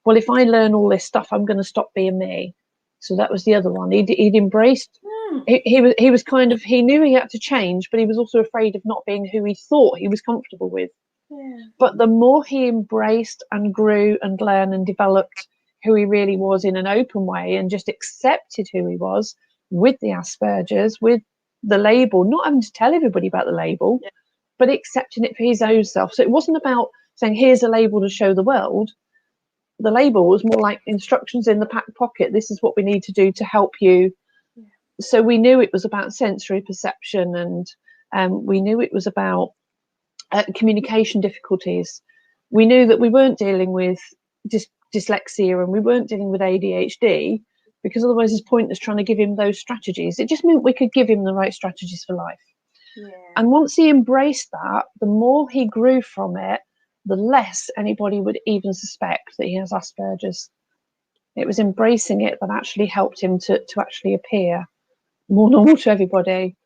well, if I learn all this stuff, I'm going to stop being me. So that was the other one. He'd embraced. He was kind of, he knew he had to change, but he was also afraid of not being who he thought he was comfortable with. Yeah. But the more he embraced and grew and learned and developed who he really was in an open way, and just accepted who he was with the Asperger's, with the label, not having to tell everybody about the label, Yeah. but accepting it for his own self. So it wasn't about saying, here's a label to show the world. The label was more like instructions in the back pocket. This is what we need to do to help you. Yeah. So we knew it was about sensory perception, and we knew it was about communication difficulties. We knew that we weren't dealing with dyslexia, and we weren't dealing with ADHD, because otherwise it's pointless trying to give him those strategies. It just meant we could give him the right strategies for life. Yeah. And once he embraced that, the more he grew from it, the less anybody would even suspect that he has Asperger's. It was embracing it that actually helped him to actually appear more normal to everybody.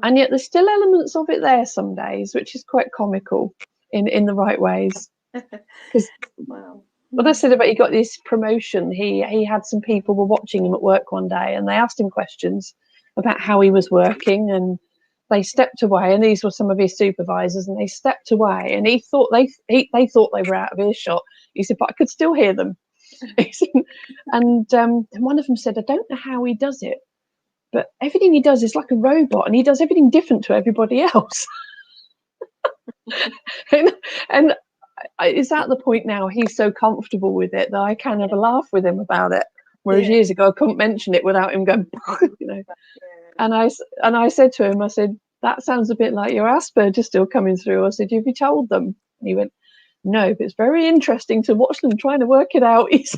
And yet there's still elements of it there some days, which is quite comical in the right ways. Because Wow. what I said about he got this promotion, he had some people were watching him at work one day, and they asked him questions about how he was working, and they stepped away, and these were some of his supervisors, and they stepped away, and he thought they thought they were out of earshot. He said, but I could still hear them. And one of them said, I don't know how he does it, but everything he does is like a robot, and he does everything different to everybody else. and it's at the point now he's so comfortable with it that I can have a laugh with him about it. Whereas years ago I couldn't mention it without him going, you know. And I said to him, I said, that sounds a bit like your Asperger's still coming through. I said, have you told them? And he went, no, but it's very interesting to watch them trying to work it out. He's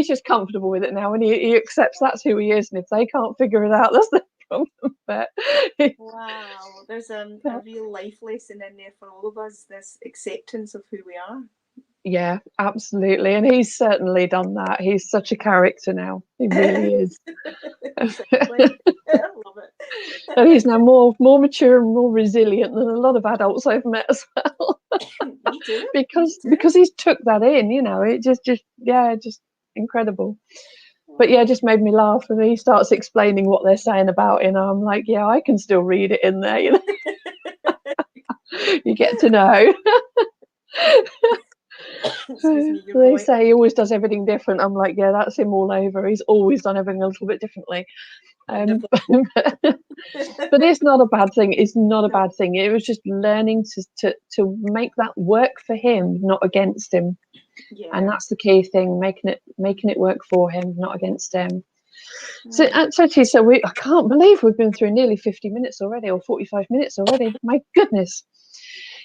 just comfortable with it now, and he accepts that's who he is, and if they can't figure it out, that's the problem. But wow, there's a real life lesson in there for all of us, this acceptance of who we are. Yeah, absolutely, and he's certainly done that. He's such a character now. He really is. Exactly. I love it. And he's now more mature and more resilient than a lot of adults I've met as well. Me too. because he's took that in, you know. It just incredible. But yeah, it just made me laugh when he starts explaining what they're saying about it, and I'm like, yeah, I can still read it in there, you know. You get to know. They say he always does everything different. I'm like, yeah, that's him all over. He's always done everything a little bit differently. But it's not a bad thing. It's not a bad thing. It was just learning to make that work for him, not against him. Yeah. And that's the key thing, making it work for him, not against him. So actually, I can't believe we've been through nearly 50 minutes already, or 45 minutes already. My goodness.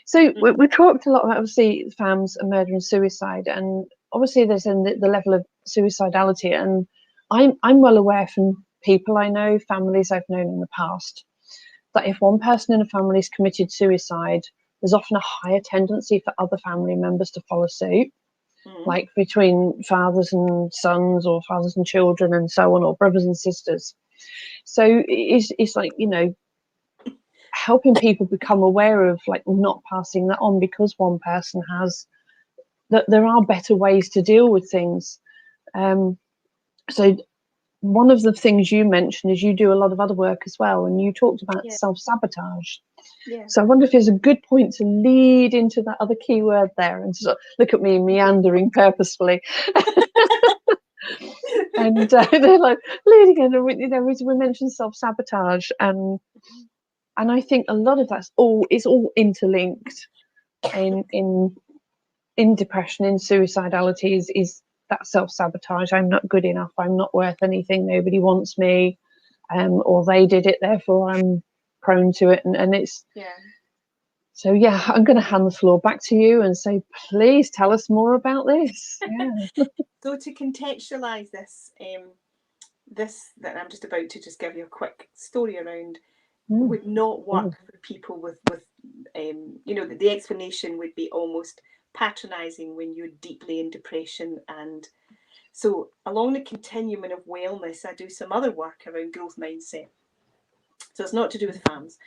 So we talked a lot about, obviously, FAMS and murder and suicide, and obviously there's the level of suicidality, and I'm well aware from people I know, families I've known in the past, that if one person in a family has committed suicide, there's often a higher tendency for other family members to follow suit, like between fathers and sons, or fathers and children, and so on, or brothers and sisters. So it's like, you know, helping people become aware of, like, not passing that on because one person has, that there are better ways to deal with things. So one of the things you mentioned is you do a lot of other work as well, and you talked about self-sabotage. So I wonder if there's a good point to lead into that other key word there, and sort of look at me meandering purposefully. And they're like leading in, you know, we mentioned self-sabotage, and I think a lot of that's all interlinked in depression, in suicidality, is that self-sabotage. I'm not good enough, I'm not worth anything, nobody wants me, or they did it, therefore I'm prone to it, and it's So yeah, I'm going to hand the floor back to you and say, please tell us more about this. Yeah. So to contextualise this, this that I'm just about to just give you a quick story around would not work for people with you know, the explanation would be almost patronising when you're deeply in depression. And so along the continuum of wellness, I do some other work around growth mindset. So it's not to do with FAMS.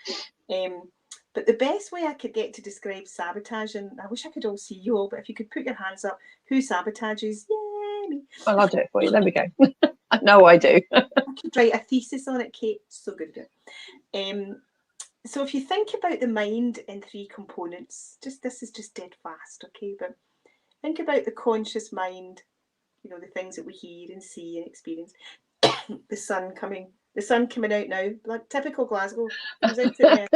But the best way I could get to describe sabotage, and I wish I could all see you all, but if you could put your hands up, who sabotages? Yay, me. Well, I'll do it for you. There we go. I know I do. I could write a thesis on it, Kate. So good at it. So if you think about the mind in three components, this is just dead fast, okay? But think about the conscious mind, you know, the things that we hear and see and experience. The sun coming out now, like typical Glasgow, comes out at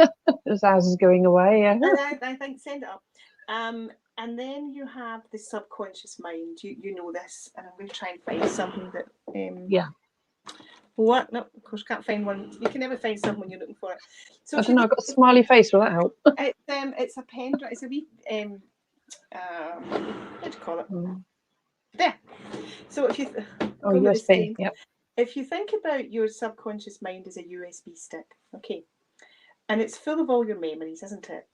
This house is going away. Yeah. and I think send it up. And then you have the subconscious mind. You know this, and I'm going to try and find something that Yeah. What? No, of course, can't find one. You can never find something when you're looking for it. So I don't know. I've got a smiley face. Will that help? It's a pen drive. It's a wee what do you call it? There. So if you USB. Yep. if you think about your subconscious mind as a USB stick, okay, and it's full of all your memories, isn't it?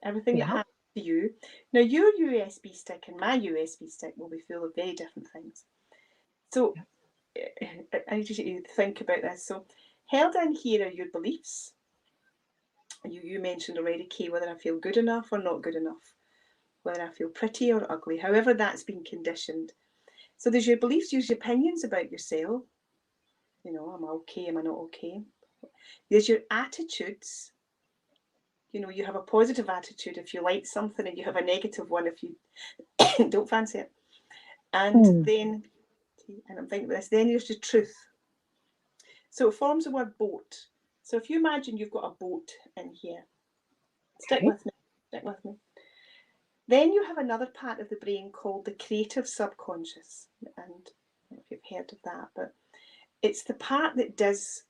Everything that happens to you. Now your USB stick and my USB stick will be full of very different things. So I need you to think about this. So held in here are your beliefs. You mentioned already, Kay, whether I feel good enough or not good enough, whether I feel pretty or ugly, however that's been conditioned. So there's your beliefs, there's your opinions about yourself. You know, am I okay? Am I not okay? There's your attitudes. You know, you have a positive attitude if you like something, and you have a negative one if you don't fancy it. And then, and I'm thinking about this, then there's the truth. So it forms the word boat. So if you imagine you've got a boat in here, stick with me. Then you have another part of the brain called the creative subconscious. And I don't know if you've heard of that, but it's the part that does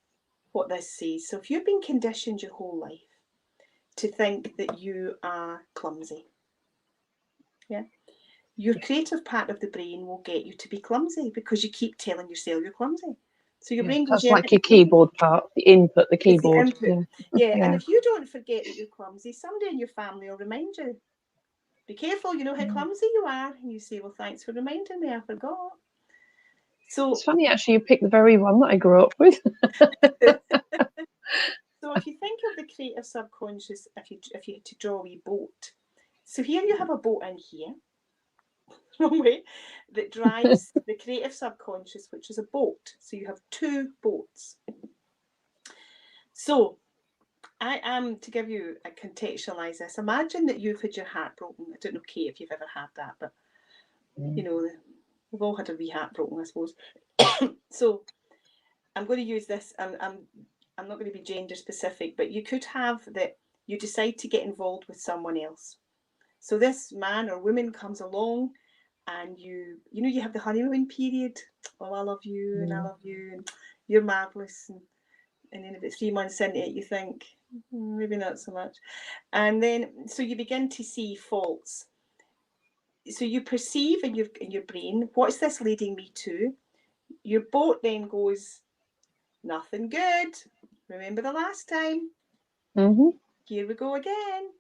what this says. So if you've been conditioned your whole life to think that you are clumsy, yeah, your creative part of the brain will get you to be clumsy because you keep telling yourself you're clumsy. So your brain goes, that's like your keyboard part, the input, the keyboard. The input. Yeah, and if you don't forget that you're clumsy, somebody in your family will remind you, be careful, you know how clumsy you are. And you say, well, thanks for reminding me, I forgot. So it's funny, actually, you picked the very one that I grew up with. So if you think of the creative subconscious, if you had to draw a wee boat, so here you have a boat in here, that drives the creative subconscious, which is a boat. So you have two boats. So I am, to give you a contextualise this, imagine that you've had your heart broken. I don't know, Kate, if you've ever had that, but you know, we've all had a wee heart broken, I suppose. So I'm going to use this. I'm not going to be gender specific, but you could have that you decide to get involved with someone else. So this man or woman comes along, and you know, you have the honeymoon period. Oh, I love you, and I love you, and you're marvellous. And then about 3 months into it, you think, maybe not so much. And then, so you begin to see faults. So you perceive in your brain, what's this leading me to? Your boat then goes, nothing good. Remember the last time? Here we go again.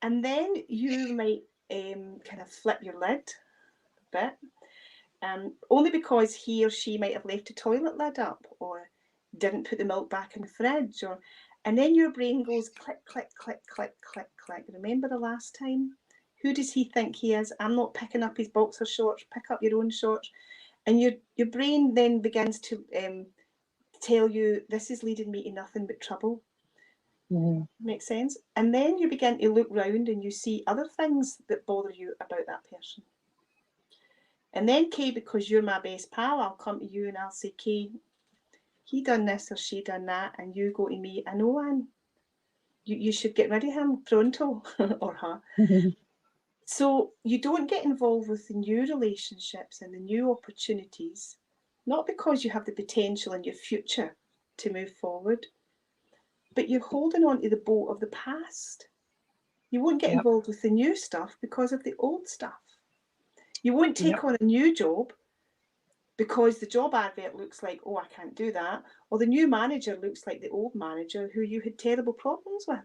And then you might kind of flip your lid a bit, only because he or she might have left the toilet lid up or didn't put the milk back in the fridge, and then your brain goes click, click, click, click, click, click. Remember the last time? Who does he think he is? I'm not picking up his boxer shorts. Pick up your own shorts. And your brain then begins to tell you, this is leading me to nothing but trouble. Makes sense? And then you begin to look round and you see other things that bother you about that person. And then, Kay, because you're my best pal, I'll come to you and I'll say, Kay, he done this or she done that, and you go to me, I know, Anne, you should get rid of him pronto, or her. So you don't get involved with the new relationships and the new opportunities, not because you have the potential in your future to move forward, but you're holding on to the boat of the past. You won't get involved with the new stuff because of the old stuff. You won't take on a new job because the job advert looks like, oh, I can't do that, or the new manager looks like the old manager who you had terrible problems with.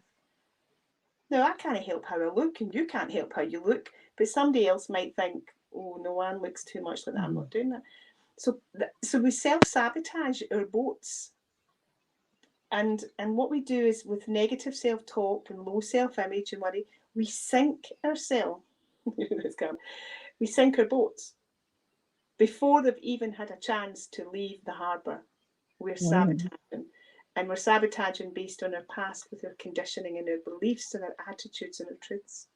Now, I can't help how I look, and you can't help how you look, but somebody else might think, oh, no, Anne looks too much like that, I'm not doing that. So we self-sabotage our boats. And what we do is, with negative self-talk and low self-image and worry, we sink ourselves. We sink our boats before they've even had a chance to leave the harbour. We're sabotaging. And we're sabotaging based on our past, with our conditioning and our beliefs and our attitudes and our truths.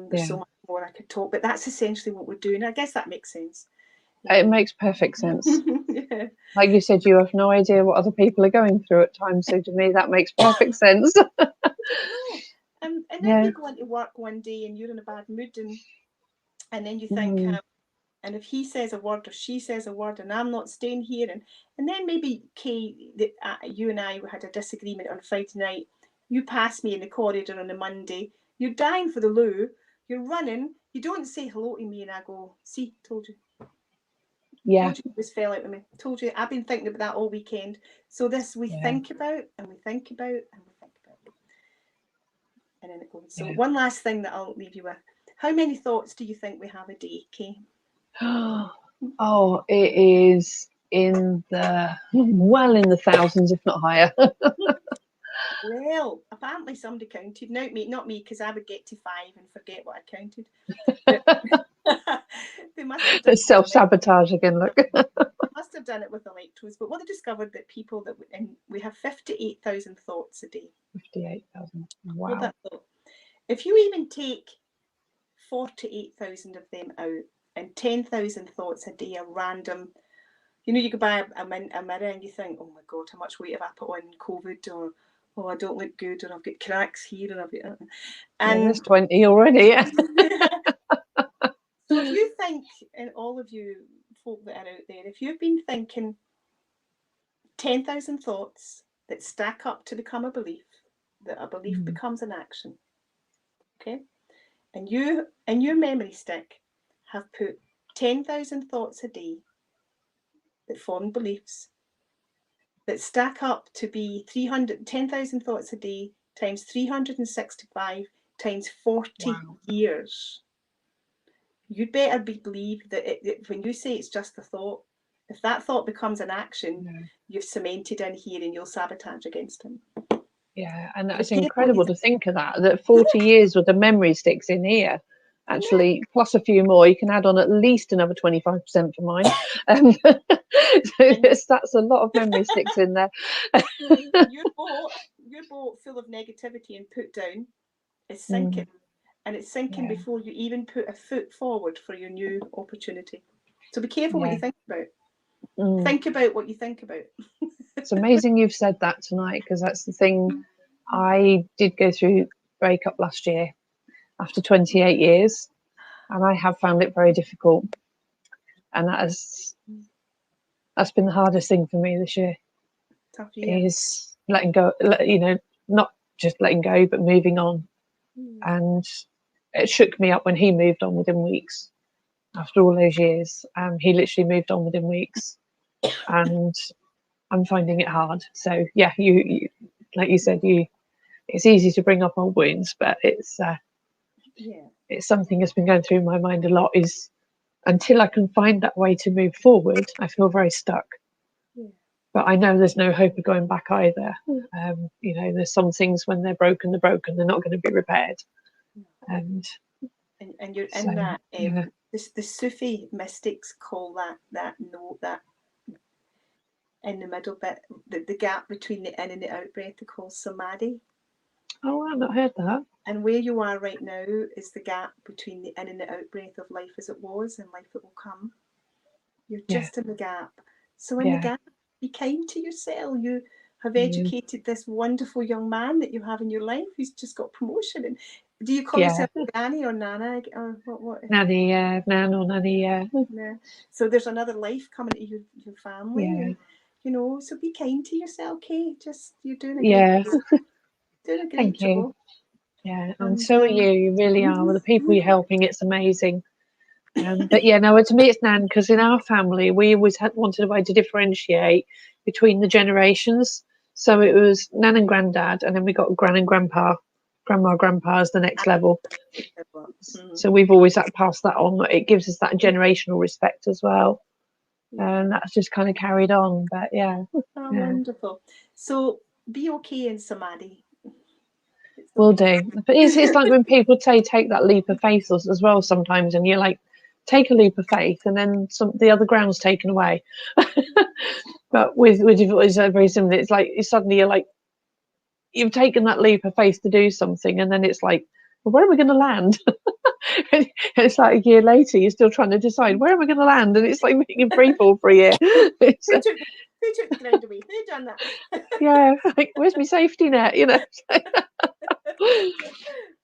There's so much more I could talk, but that's essentially what we're doing. I guess that makes sense. It makes perfect sense. Like you said, you have no idea what other people are going through at times. So to me, that makes perfect sense. And then you go into work one day and you're in a bad mood, and then you think, and if he says a word or she says a word and I'm not staying here, and then maybe, Kay, you and I had a disagreement on Friday night. You pass me in the corridor on a Monday. You're dying for the loo. You're running. You don't say hello to me, and I go, see, told you. Told you this fell out of me. Told you. I've been thinking about that all weekend. So this we think about, and we think about, and we think about. And then it goes. So one last thing that I'll leave you with. How many thoughts do you think we have a day, Kay? Oh, it is in the thousands, if not higher. Well, apparently somebody counted. Not me, because I would get to 5 and forget what I counted. They must have done self-sabotage again. Look, they must have done it with electrodes. But what they discovered, that people and we have 58,000 thoughts a day. 58,000. Wow. Hold that thought. If you even take 48,000 of them out, and 10,000 thoughts a day are random. You know, you could buy a mirror and you think, oh my God, how much weight have I put on COVID, or oh, I don't look good, or I've got cracks here, and I've got... And there's 20 already. So if you think, and all of you folk that are out there, if you've been thinking 10,000 thoughts that stack up to become a belief, that a belief becomes an action, okay? And you and your memory stick have put 10,000 thoughts a day that form beliefs that stack up to be 10,000 thoughts a day times 365 times 40 years. You'd better believe that when you say it's just a thought, if that thought becomes an action, you've cemented in here and you'll sabotage against him. Yeah, and that's incredible to think of that 40 years with the memory sticks in here, actually, plus a few more. You can add on at least another 25% for mine. So that's a lot of memory sticks in there. Your boat full of negativity and put down is sinking. And it's sinking before you even put a foot forward for your new opportunity. So be careful what you think about. Think about what you think about. It's amazing you've said that tonight, because that's the thing. I did go through breakup last year after 28 years, and I have found it very difficult. And that's been the hardest thing for me this year. Tough year. Is letting go, not just letting go, but moving on. And it shook me up when he moved on within weeks. After all those years, he literally moved on within weeks, and I'm finding it hard. So yeah, you like you said, it's easy to bring up old wounds, but it's something that's been going through my mind a lot. Is until I can find that way to move forward, I feel very stuck. But I know there's no hope of going back either. There's some things, when they're broken, they're not going to be repaired. And you're in that. The Sufi mystics call that in the middle bit, the gap between the in and the out breath, they call samadhi. Oh, I've not heard that. And where you are right now is the gap between the in and the out breath of life as it was and life that will come. You're just in the gap. So in the gap, be kind to yourself. You have educated this wonderful young man that you have in your life who's just got promotion. And do you call yourself Granny or Nana, or what? Nanny, Nan or Nanny, yeah. So there's another life coming to your family. And, so be kind to yourself, Kate. Just, you're doing a great job. Doing a great job. Yeah, and so are you. You really are. With the people you're mhm. helping, it's amazing. But yeah, no, to me it's Nan, because in our family we always wanted a way to differentiate between the generations. So it was Nan and Granddad, and then we got Gran and Grandpa, Grandma, Grandpa as the next level. Mhm. So we've always had to pass that on. It gives us that generational respect as well, and that's just kind of carried on. But yeah, Oh, yeah, wonderful. So be okay in samadhi. It's will okay. do. But it's like when people say take that leap of faith as well sometimes, and you're like, take a leap of faith, and then the other ground's taken away. But with it's very similar. It's like suddenly you're like, you've taken that leap of faith to do something, and then it's like, well, where am I going to land? And it's like a year later, you're still trying to decide where am I going to land, and it's like being in free fall for a year. Who took the ground away? Who done that? Yeah, like where's my safety net?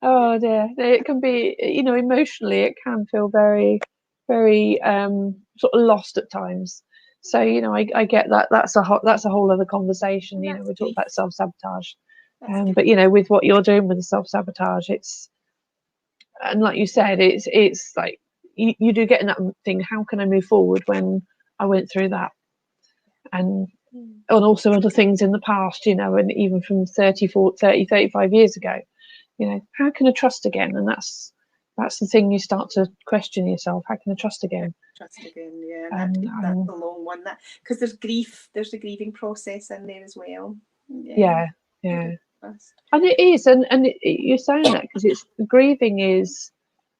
Oh dear, it can be, emotionally, it can feel very, very sort of lost at times. So I get that. That's a whole other conversation. And that's We talk grief. about self sabotage, That's grief. but with what you're doing with the self sabotage, and like you said, it's like you do get in that thing. How can I move forward when I went through that? And also other things in the past, and even from 30, 40, 30, 35 years ago, how can I trust again? And that's the thing, you start to question yourself. How can I trust again? Trust again, yeah, and that's a long one. That because there's grief, there's the grieving process in there as well. Yeah. And it is, and you're saying that because it's grieving is,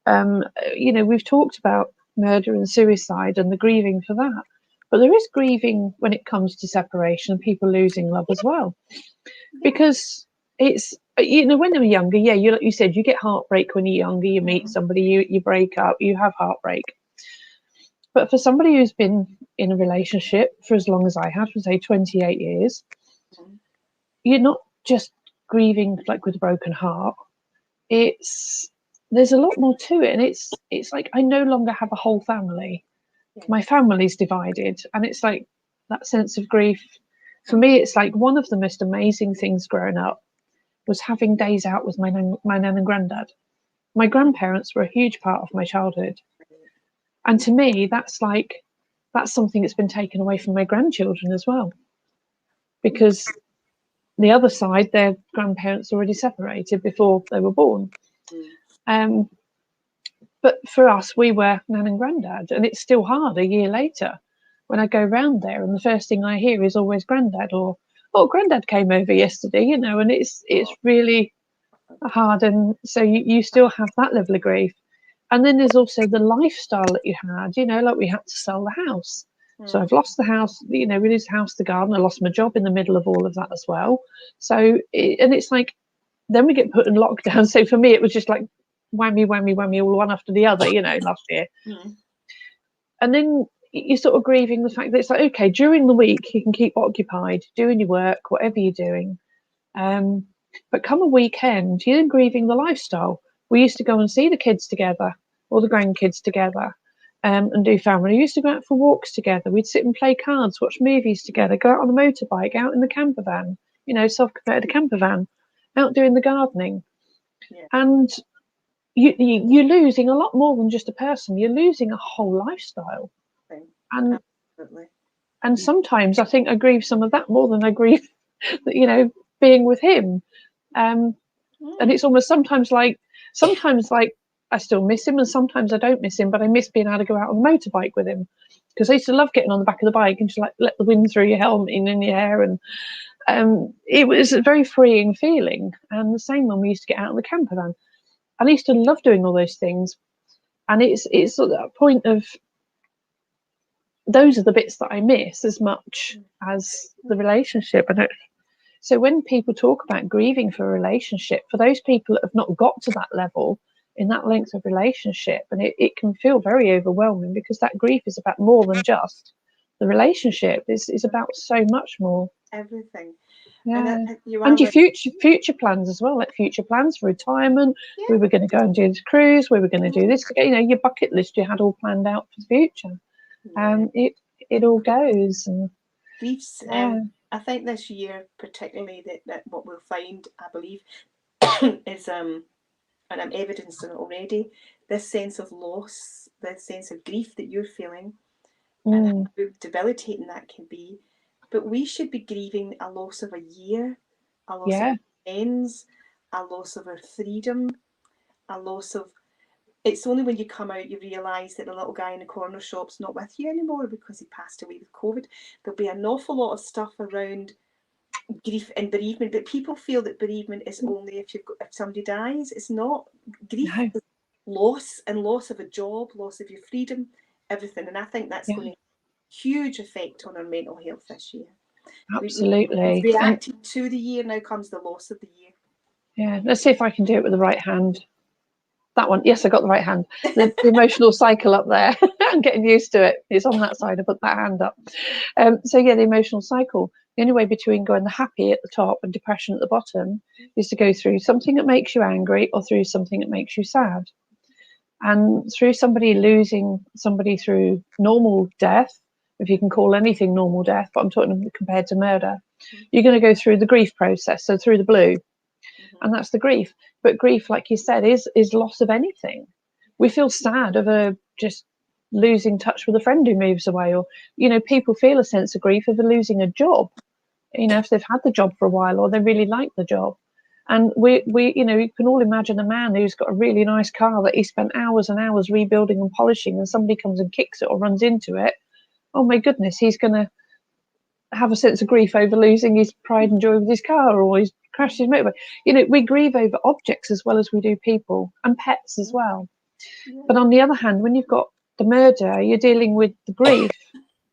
we've talked about murder and suicide and the grieving for that, but there is grieving when it comes to separation and people losing love as well, because it's when they're younger, like you said, you get heartbreak when you're younger. You meet somebody, you break up, you have heartbreak. But for somebody who's been in a relationship for as long as I have, for say 28 years, you're not just grieving like with a broken heart. There's a lot more to it, and it's like I no longer have a whole family. My family's divided, and it's like that sense of grief. For me, it's like one of the most amazing things growing up was having days out with my nan and granddad. My grandparents were a huge part of my childhood, and to me, that's something that's been taken away from my grandchildren as well, because the other side, their grandparents already separated before they were born. But for us, we were nan and granddad, and it's still hard a year later when I go round there, and the first thing I hear is always granddad, or oh, granddad came over yesterday, and it's really hard. And so you still have that level of grief. And then there's also the lifestyle that you had, like we had to sell the house. So I've lost the house, we lose the house, the garden. I lost my job in the middle of all of that as well. So, and it's like, then we get put in lockdown. So for me, it was just like whammy, whammy, whammy, all one after the other, last year. And then you're sort of grieving the fact that it's like, okay, during the week, you can keep occupied, doing your work, whatever you're doing. But come a weekend, you're then grieving the lifestyle. We used to go and see the kids together, or the grandkids together, and do family. We used to go out for walks together. We'd sit and play cards, watch movies together, go out on a motorbike, out in the camper van, self-converted camper van, out doing the gardening. And you're losing a lot more than just a person. You're losing a whole lifestyle. And Absolutely. And sometimes I think I grieve some of that more than I grieve, being with him. And it's almost sometimes like I still miss him, and sometimes I don't miss him, but I miss being able to go out on the motorbike with him, because I used to love getting on the back of the bike and just like let the wind through your helmet and in your hair, and it was a very freeing feeling. And the same when we used to get out in the camper van, I used to love doing all those things. And it's at that point of, those are the bits that I miss as much as the relationship. So when people talk about grieving for a relationship, for those people that have not got to that level in that length of relationship, and it can feel very overwhelming, because that grief is about more than just the relationship. Is about so much more. Everything. Yeah. And your future plans as well, like future plans for retirement. Yeah. We were going to go and do this cruise. We were going to do this. Your bucket list you had all planned out for the future. It all goes. And griefs. I think this year particularly that what we'll find, I believe, is and I'm evidencing it already, this sense of loss, this sense of grief that you're feeling, and how debilitating that can be. But we should be grieving a loss of a year, a loss of friends, a loss of our freedom, a loss of. It's only when you come out you realise that the little guy in the corner shop's not with you anymore because he passed away with COVID. There'll be an awful lot of stuff around grief and bereavement, but people feel that bereavement is only if somebody dies. It's not. Grief is loss, and loss of a job, loss of your freedom, everything. And I think that's going to have a huge effect on our mental health this year. Absolutely. We've reacted to the year, now comes the loss of the year. Yeah, let's see if I can do it with the right hand. That one, yes, I got the right hand. The emotional cycle up there. I'm getting used to it. It's on that side. I put that hand up. So yeah, the emotional cycle. The only way between going the happy at the top and depression at the bottom is to go through something that makes you angry or through something that makes you sad. And through somebody losing somebody through normal death, if you can call anything normal death, but I'm talking compared to murder, you're going to go through the grief process, so through the blue. And that's the grief. But grief, like you said, is loss of anything. We feel sad over just losing touch with a friend who moves away, or people feel a sense of grief over losing a job, if they've had the job for a while or they really like the job. And we you can all imagine a man who's got a really nice car that he spent hours and hours rebuilding and polishing, and somebody comes and kicks it or runs into it. Oh my goodness, he's going to have a sense of grief over losing his pride and joy with his car, or he's crashed his motorbike. We grieve over objects as well as we do people, and pets as well. But on the other hand, when you've got the murder, you're dealing with the grief,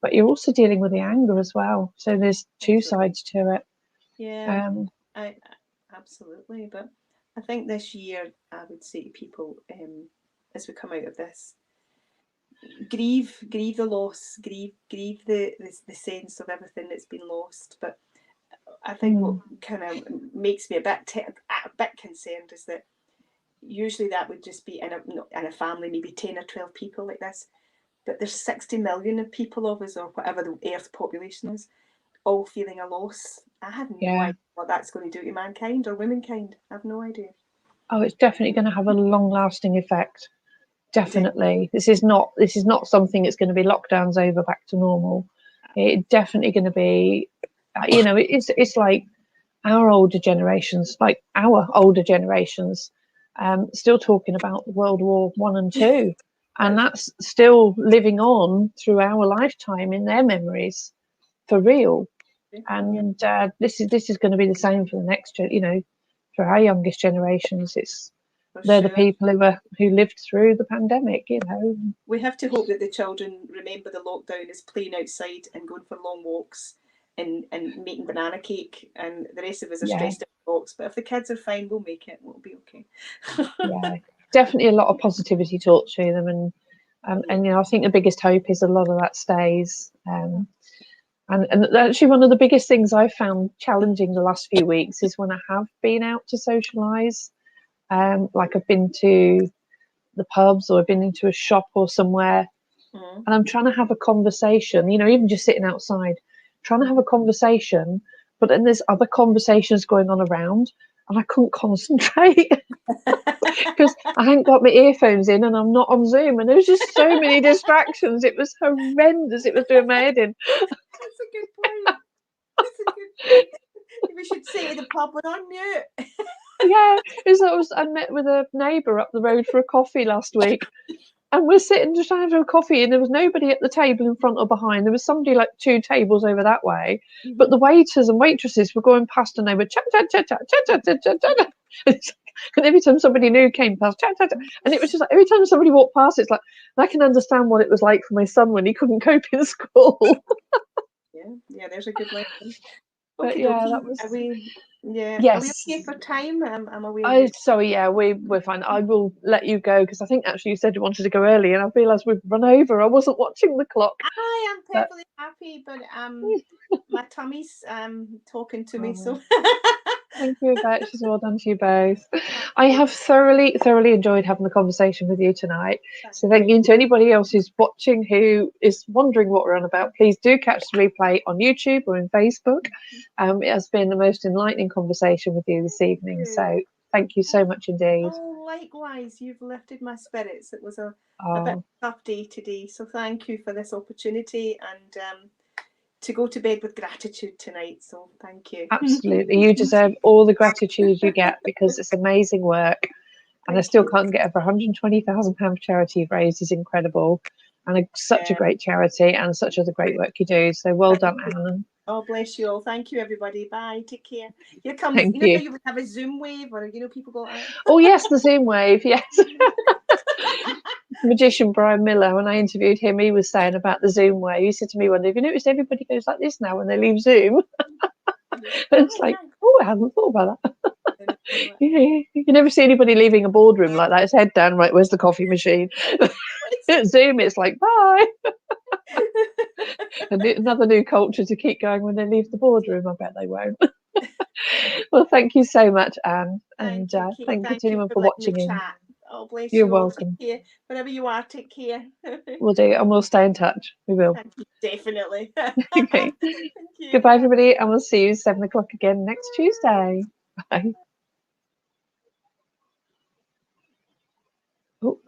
but you're also dealing with the anger as well. So there's two sides to it. Yeah, absolutely. But I think this year, I would say to people, as we come out of this, grieve the loss, grieve the sense of everything that's been lost. But I think what kind of makes me a bit concerned is that usually that would just be in a family, maybe 10 or 12 people like this. But there's 60 million of people of us, or whatever the Earth's population is, all feeling a loss. I have no idea what that's going to do to mankind or womankind. I have no idea. Oh, it's definitely going to have a long-lasting effect. Definitely. This is not something that's going to be lockdowns over back to normal. It's definitely going to be, it's like our older generations, still talking about World War I and II, and that's still living on through our lifetime in their memories, for real. And this is going to be the same for the next, for our youngest generations. They're the people who lived through the pandemic. We have to hope that the children remember the lockdown as playing outside and going for long walks and making banana cake, and the rest of us are stressed out box. But if the kids are fine, we'll make it. We'll be okay. Yeah, definitely a lot of positivity taught to them, and I think the biggest hope is a lot of that stays. And actually, one of the biggest things I've found challenging the last few weeks is when I have been out to socialise. Like I've been to the pubs, or I've been into a shop or somewhere, and I'm trying to have a conversation, even just sitting outside, trying to have a conversation, but then there's other conversations going on around, and I couldn't concentrate because I hadn't got my earphones in and I'm not on Zoom, and there was just so many distractions. It was horrendous. It was doing my head in. That's a good point. We should say to the pub, we're on mute. Yeah, I met with a neighbour up the road for a coffee last week, and we're sitting just trying to have a coffee, and there was nobody at the table in front or behind. There was somebody like 2 tables over that way, but the waiters and waitresses were going past, and they were chat chat chat chat chat chat chat chat. And every time somebody new came past, chat chat chat, and it was just like every time somebody walked past, it's like I can understand what it was like for my son when he couldn't cope in school. Yeah, there's a good lesson. But okay, yeah, that was. Yes. Are we okay for time? I'm aware. Sorry, yeah, we're fine. I will let you go because I think actually you said you wanted to go early, and I realised we've run over. I wasn't watching the clock. I am perfectly happy, but my tummy's talking to me, so. Thank you, Yvette. She's well done to you both. I have thoroughly enjoyed having the conversation with you tonight. So thank you to anybody else who's watching who is wondering what we're on about. Please do catch the replay on YouTube or in Facebook. It has been the most enlightening conversation with you this evening. So Thank you so much indeed. Oh, likewise, you've lifted my spirits. It was a bit Oh, tough day today, so thank you for this opportunity, and to go to bed with gratitude tonight. So thank you. absolutely. You deserve all the gratitude you get because it's amazing work. And I still can't get over £120,000 charity you've raised is incredible. And such a great charity and such other great work you do. So well done, Anne. Oh, bless you all. Thank you, everybody. Bye. Take care. Here comes, Thank you know, you. you would have a Zoom wave, or, you know, people go like that. Oh, yes, the Zoom wave. Yes. Magician Brian Miller, when I interviewed him, he was saying about the Zoom wave. He said to me one day, have you noticed everybody goes like this now when they leave Zoom? It's like, oh, I hadn't thought about that. You never see anybody leaving a boardroom like that. It's head down, right, where's the coffee machine? At Zoom, it's like, bye. Another new culture to keep going when they leave the boardroom. I bet they won't. Well, thank you so much, Anne. And Thank you, thank you to anyone for for letting me watching in. chat. Oh, bless You're you all. welcome. Take care. Wherever you are, take care. We'll do, and we'll stay in touch. We will. Thank you, definitely. Okay. Thank you. Goodbye, everybody, and we'll see you 7 o'clock again next Tuesday. Bye. Oh.